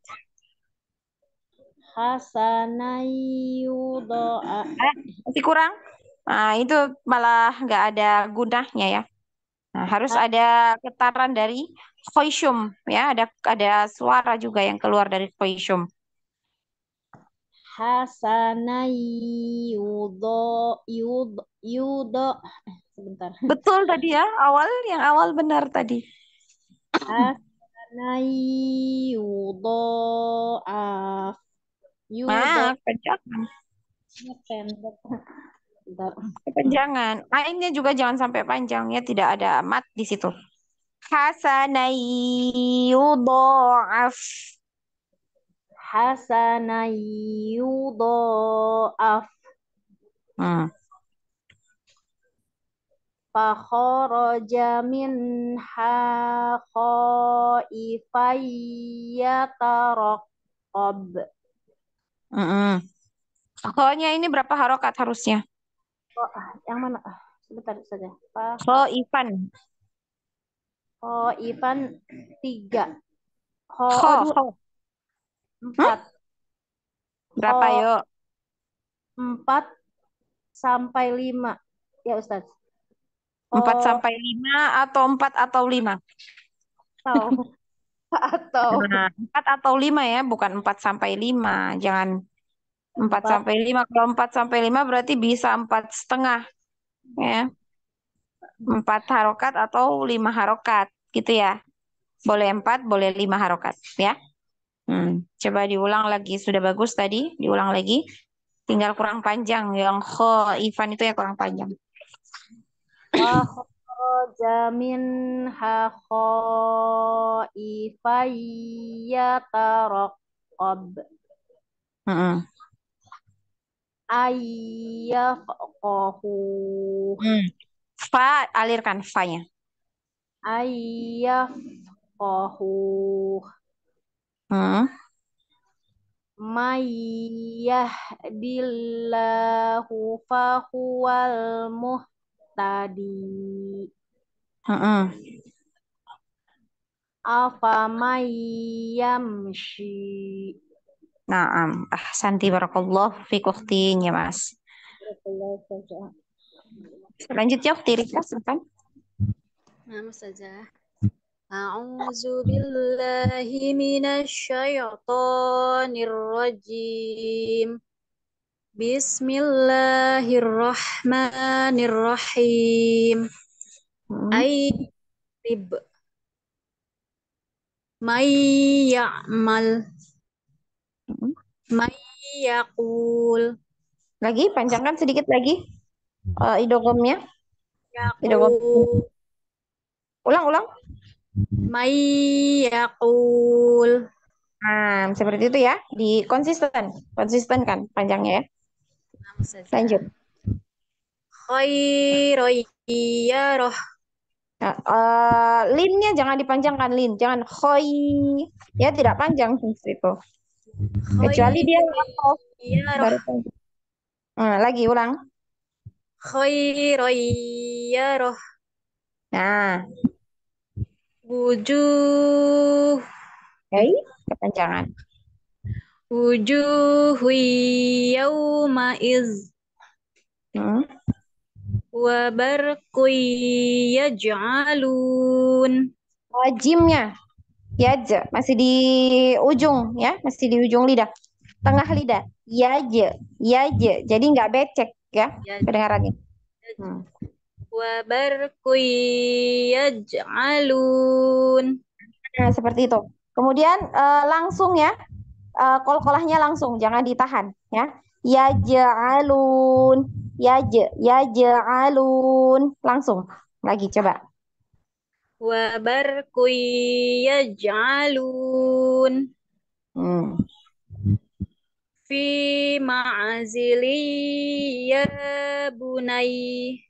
Hasanayudha. Masih kurang? Nah, itu malah nggak ada gunahnya ya. Nah, harus ada getaran dari khoisyum ya, ada suara juga yang keluar dari khoisyum. Hasanayudha. Sebentar. Betul tadi ya, yang awal benar tadi. Hasanayudha. Kepanjangan. Pendek. Bentar. Kepanjangan. Ainnya juga jangan sampai panjang ya, tidak ada mat di situ. Hasanai yudha'af. hasanan yudha'af Hmm. fakharaja minha khaifan yataraqab. Mm-mm. Kho-nya ini berapa harokat harusnya? Oh, yang mana? Sebentar saja. Khaifan. Khaifan 3. Kho, 2 kho. 4. Berapa Kho yuk? 4 sampai 5. Ya Ustaz. 4 Kho sampai 5 atau 4 atau 5? atau Nah, 4 atau 5 ya, bukan 4 sampai 5. Jangan 4 4. sampai 5. Kalau 4 sampai 5 berarti bisa 4 setengah. Ya. 4 harokat atau 5 harokat. Gitu ya. Boleh 4, boleh 5 harokat. Ya. Coba diulang lagi. Sudah bagus tadi. Diulang lagi. Tinggal kurang panjang. Yang Ivan itu yang kurang panjang. Fakhraja minha khaifan yataraqab. Mm-mm. Ayyafqahu. Fa, alirkan fa-nya. Ayyafqahu. Hmm. Mayyahdillahu fahuwal muhtadi. Mm-mm. Afamayyamshi. Naam. Ahsanti barakallah fi ukhtinya, Mas. Selanjutnya ukhti Rika, silakan. Nah, Ustazah. A'udzu billahi minasyaitonir rajim. Bismillahirrahmanirrahim. Ayrib may ya'mal may yaqul Lagi, panjangkan sedikit lagi. Idghamnya. Idgham. yaqul Ulang. may yaqul. Nah, seperti itu ya. Konsisten kan panjangnya ya. Nah, Ustazah. Lanjut. Khairoyyarah. Nah, linnya jangan dipanjangkan lin, jangan khoi. Ya tidak panjang itu. Kecuali dia waqaf Khairoyyarah. baru panjang. Lagi ulang. Khairoyyarah. Nah, Wujuh kepanjangan. wujuhu yaumaiz Hmm. wa barqu yaj'alun. Jimnya yaj masih di ujung ya, masih di ujung lidah, tengah lidah. Yaj, jadi nggak becek ya kedengarannya. Wa barqu yaj'alun. Nah, seperti itu. Kemudian langsung ya, kol-kolahnya langsung, jangan ditahan ya. Yaj'alun, yaj'alun, langsung. Lagi coba. Wa barqu yaj'alun. Fi ma'zili ya bunai.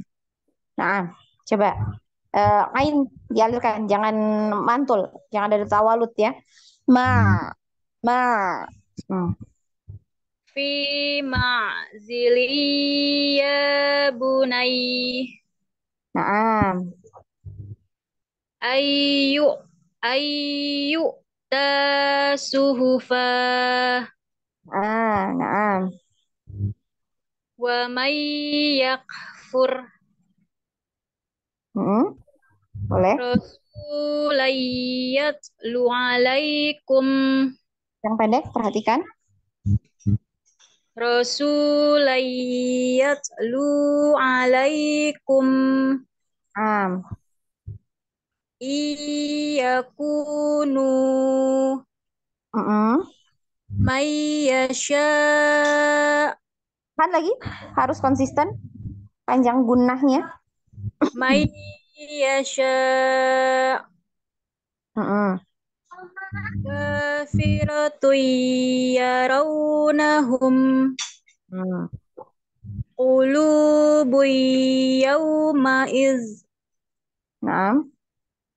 Nah, coba. Ain dialirkan, jangan mantul, jangan ada tawalut ya. Ma, ma. Fi ma'zili ya bunai. Nah, Ayu tasuhufa nah. wa may yakfur Boleh. rasulayat lu alaikum Yang pendek, perhatikan. rasulayat lu alaikum iyakunu may yasha. Kan lagi harus konsisten panjang gunnahnya. May yasha. kafiratun yarawnahum Hmm. qulubun yawmaiz Nah,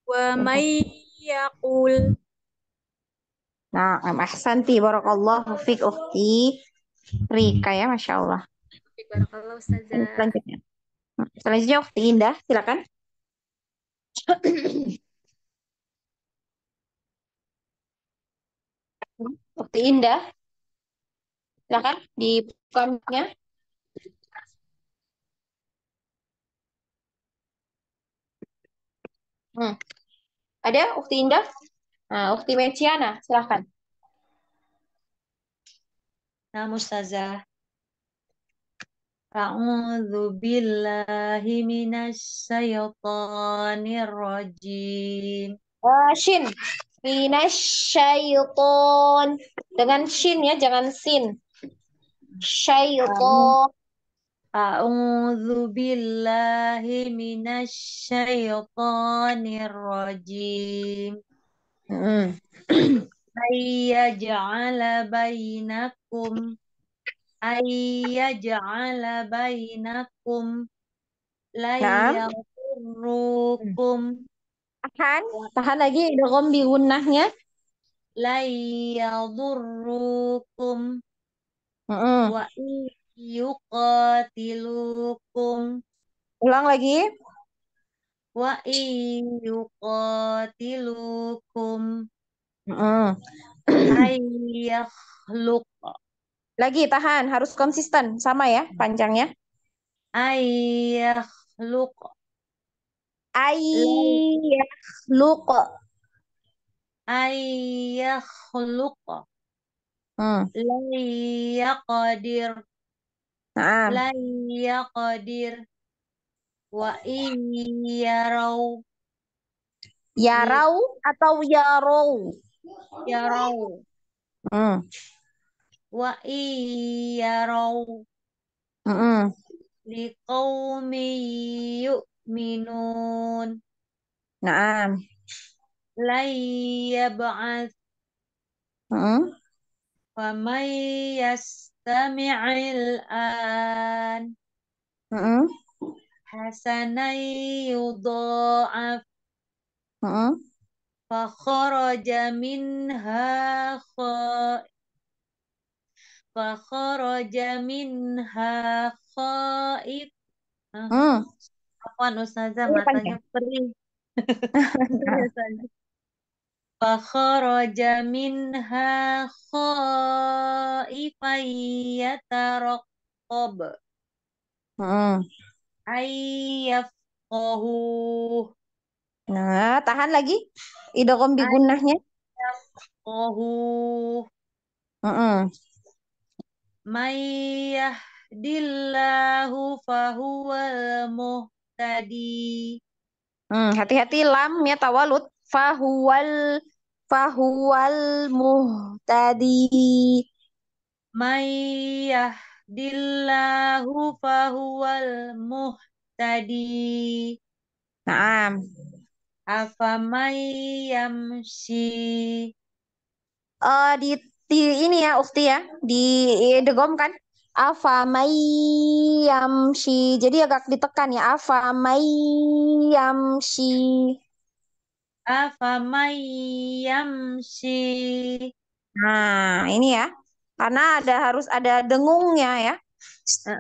wa may yaqul. nah, ahsanti barakallahu fik ukhti Rika ya, Masya Allah. Barakallahu Ini Ustazah. selanjutnya. Selanjutnya ukhti Indah, silakan. Ukhti Indah, silakan dibukanya. Hmm. Ada ukhti Indah? Nah, ukhti Meciana, silakan. Nah, Ustazah. A'udzu billahi minasyaitonir rajim. Shin. Minasyaiton. Dengan shin ya, jangan sin. Syaiton. A'udzu billahi minasyaitonir rajim. Hmm. Ayyaj'ala bainakum ayyaj'ala bainakum la Nah, yadurrukum tahan. Tahan lagi, idgham bi gunnahnya. la yadurrukum Hmm. wa yuqatilukum Ulang lagi. wa yuqatilukum Hmm. ayyakhluq Lagi, tahan. Harus konsisten. Sama ya, panjangnya. ayyakhluq la Ayyakhluq. ayyakhluq Hmm. la yaqdir Nah, la yaqdir wa iyaraw li yarau atau yarau? yaraw Hmm. wa iyaraw Hmm. liqaumi yu'minun Nah. la yab'ats Hmm. wa may yastami'il an Hmm. hasanay yudha'af Hmm. fa kharaja minha kha fa kharaja minha khaif. Hmm. Apaan Ustazah, Ini matanya panjang. perih. Fa kharaja minha khaifan yataraqqab Hmm. ayyafqahu Nah, tahan lagi. Idgham bi gunnahnya. ayyafqahu Hmm. may yahdillahu fahuwal muhtadi Hati-hati lamnya tawalud. Fahuwal muhtadi. may yahdillahu fahuwal muhtadi Nah, afamay yamshi di, di ini ya, Ukti ya, di idgham kan. Afamayamshi. Jadi agak ditekan ya. Afamayamshi. afamay yamshi Nah, ini ya. Karena harus ada dengungnya ya.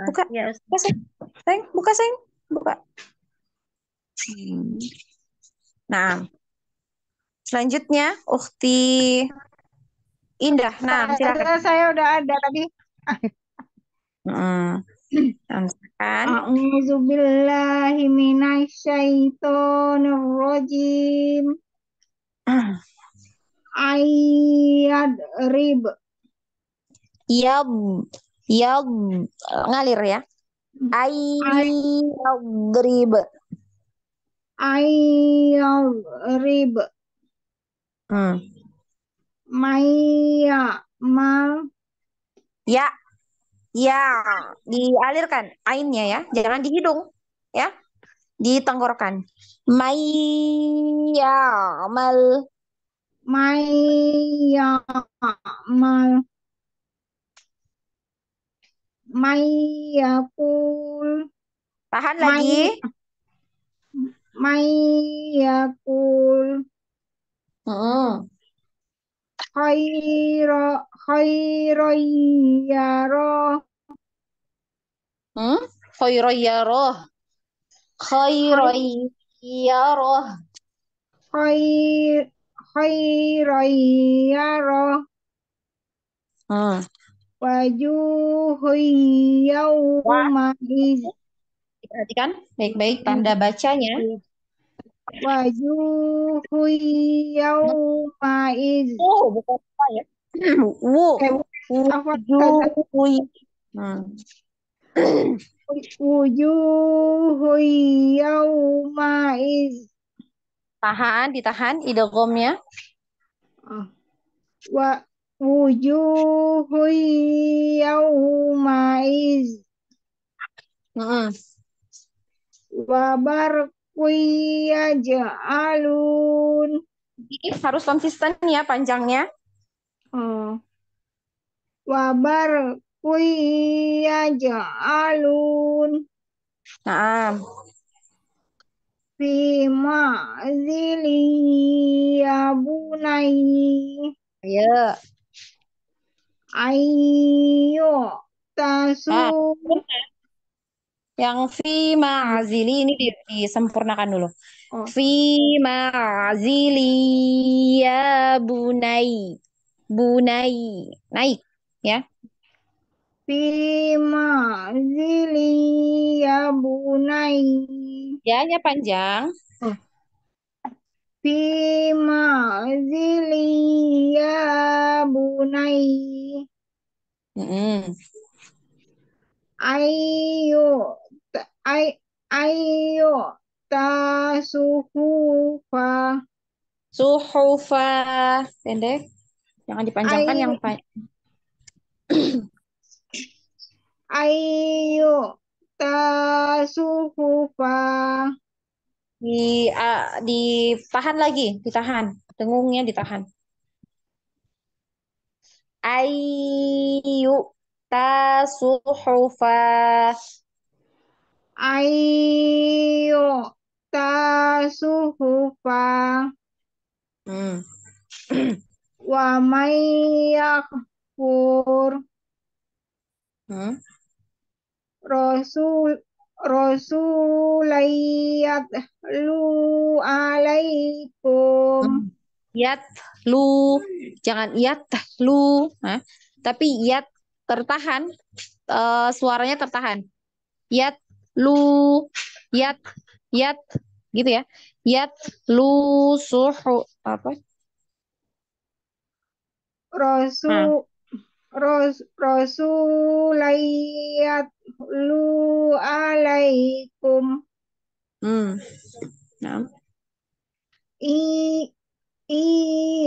Buka, ya buka, Ustaz. sayang. Sayang, buka, sayang. Buka. Hmm. Nah, selanjutnya Ukti Indah. Nah, silakan. Saya udah ada tadi. Hmm. Kan? A'udzu billahi minasyaitonir rajim. Ayad rib. Yab, yab, ngalir ya. Ayyadrib. Ayad rib. Hmm. Maya mal. Ya, ya, dialirkan ainnya ya, jangan di hidung ya, di tenggorokan. Mayyamal. may ya'mal may yakul Tahan may lagi. may yakul Hmm. khairayyaro Hmm? Khairoyyaroh. Khairoyyaroh. khair khairayyaro Hmm. wajuhu Wah, yauma iz perhatikan baik-baik tanda bacanya. wajuhu yauma iz Bukan apa ya. Wu. eh apa Wujuh. Hmm. wujuhu yauma iz Tahan, ditahan idghamnya. wa wujuhu yauma iz Hmm. wa barqiyaj'alun Ini harus konsisten ya panjangnya. wa barqiyaj'alun Nah, fi ma'zili ya bunai ayo. ayo tasu Ah, yang fi ma'azili ini disempurnakan dulu. oh, Fi ma'azili ya bunai. Bunai. Naik ya. fi ma'zili ya bunai Ya-nya panjang. fi ma'zili ya bunai Mm-mm. ayo ayo tasuhufa Suhufa. Pendek. Jangan dipanjangkan yang ayo panjang. ayo tasuhufa Ditahan lagi. Ditahan. Dengungnya ditahan. Ayu tasuhufa. ayo tasuhufa Hmm. wa may yakfur Hmm. rasul rasulayat lu alaikum Yat lu, jangan yat lu, nah, tapi yat tertahan, suaranya tertahan. Yat lu, yat, yat, gitu ya. Yat lu suhu apa? Nah, rasul rasulayat lu alaikum hmm, nah, i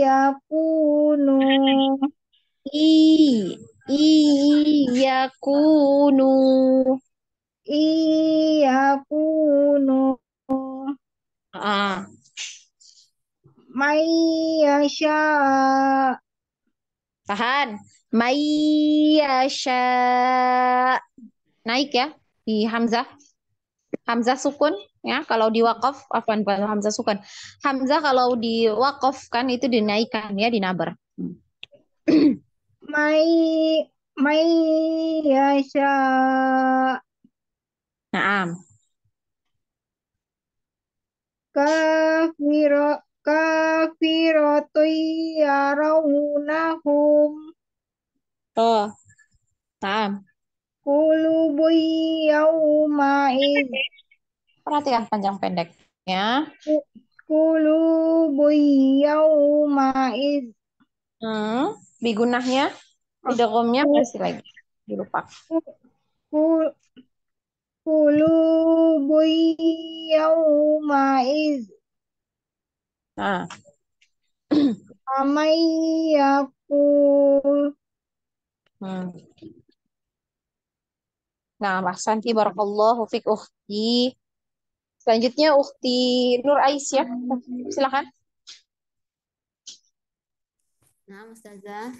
iyakunu i, yakunu, iyakunu ah, may yasha tahan. Mayyasha, naik ya di hamzah. Hamzah sukun ya kalau di wakaf bukan hamzah sukun. Hamzah kalau di wakaf kan itu dinaikkan ya dinabar. may may yasha Nah, kafiratu yarawnahum oh, nah. qulubu yawma iz Perhatikan panjang pendeknya. qulubu yawma iz Hmm, bigunahnya, idghamnya masih lagi dilupa. Qul- qulubu yawma iz Nah, amay yakul hmm. Nah, Mas Santi barakallahu fik ukhti. Selanjutnya ukhti Nur Aisyah. Silakan. Nah, Ustazah.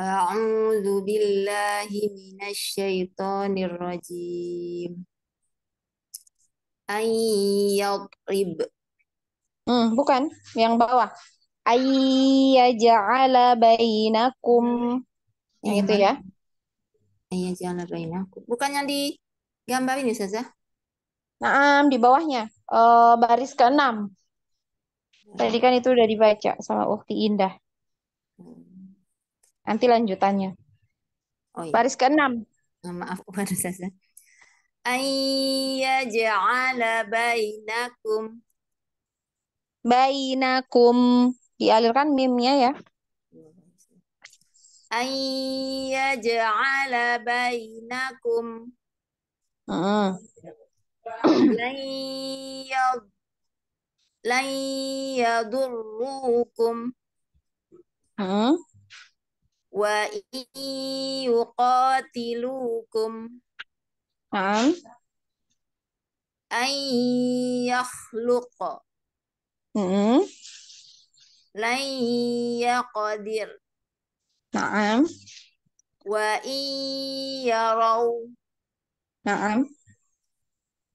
A'udzu billahi minasyaitonir rajim. Ayyadrib. Bukan, yang bawah. Ayyaja'ala bainakum. Yang itu ya. Ayyaja'ala bainakum. Bukan yang digambar ini, Ustazah? Nah, di bawahnya. Baris ke-6. Tadi kan itu udah dibaca sama Ukti Indah. Nanti lanjutannya. Oh iya. Baris ke-6. Maaf, bukan Ustazah. Ayyaja'ala bainakum. Bainakum. Dialirkan mimnya ya. Ayyaja'ala bainakum. Lan yadurrukum. Wa yuqatilukum. Ay yakhluq. Lan yaqdir. Wa yaraw.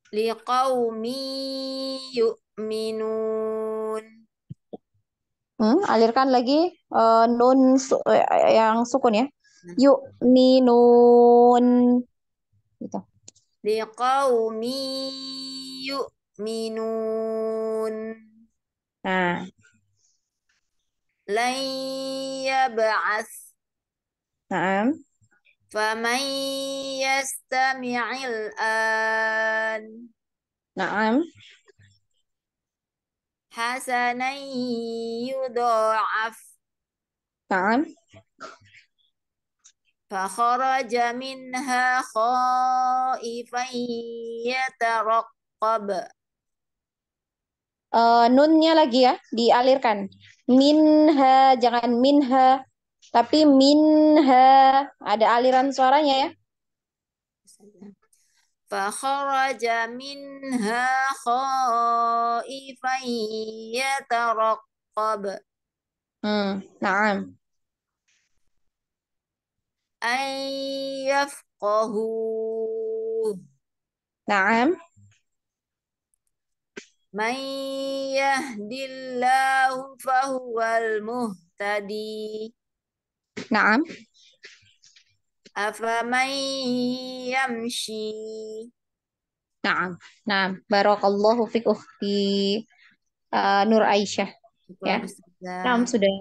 Liqaumi yu'minun. Alirkan lagi nun yang sukun ya. Yu'minun. Gitu. Liqaumi yu'minun. Nah. Lan yab'ats. Faman yastami'il an. Hasanan yudha'af. Fakharaja minha khaifan yataraqqab. Nunnya lagi ya, dialirkan. Minha, jangan minha, tapi minha. Ada aliran suaranya ya. Fakharaja minha khaifan yataraqqab. Naam. Ayyafqahu. Naam. Man yahdillahu fahuwal muhtadi. Naam. Afaman yamshi. Naam. Naam. Barakallahu fik ukhti Nur Aisyah. Ya. Naam, sudah.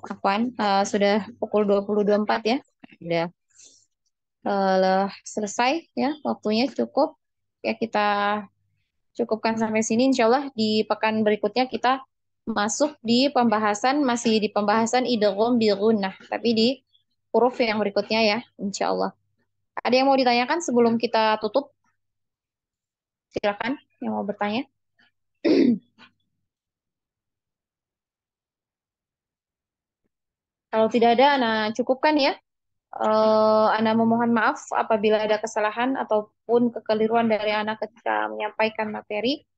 Afwan, sudah pukul 20.24 ya. Sudah selesai ya, waktunya cukup. Ya, kita cukupkan sampai sini. Insya Allah di pekan berikutnya kita masuk di pembahasan, masih di pembahasan idgham bi gunnah, tapi di huruf yang berikutnya ya, insya Allah. Ada yang mau ditanyakan sebelum kita tutup? Silakan yang mau bertanya. Kalau tidak ada, Ana cukupkan ya. Ana memohon maaf apabila ada kesalahan ataupun kekeliruan dari Ana ketika menyampaikan materi.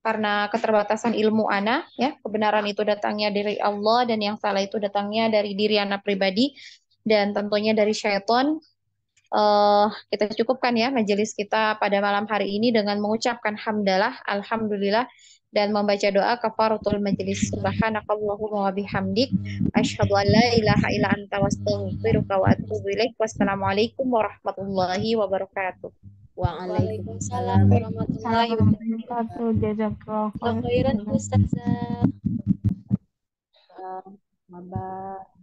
Karena keterbatasan ilmu Ana, ya, kebenaran itu datangnya dari Allah dan yang salah itu datangnya dari diri Ana pribadi dan tentunya dari syaitan. Kita cukupkan ya majelis kita pada malam hari ini dengan mengucapkan hamdalah, alhamdulillah, dan membaca doa kafaratul majelis. Subhanakallahumma wa bihamdik asyhadu an la ilaha illa anta wastaghfiruka wa atubu ilaik. Wassalamualaikum warahmatullahi wabarakatuh. Waalaikumsalam warahmatullahi wabarakatuh. Jazakallahu Khairan Ustazah. Bye-bye.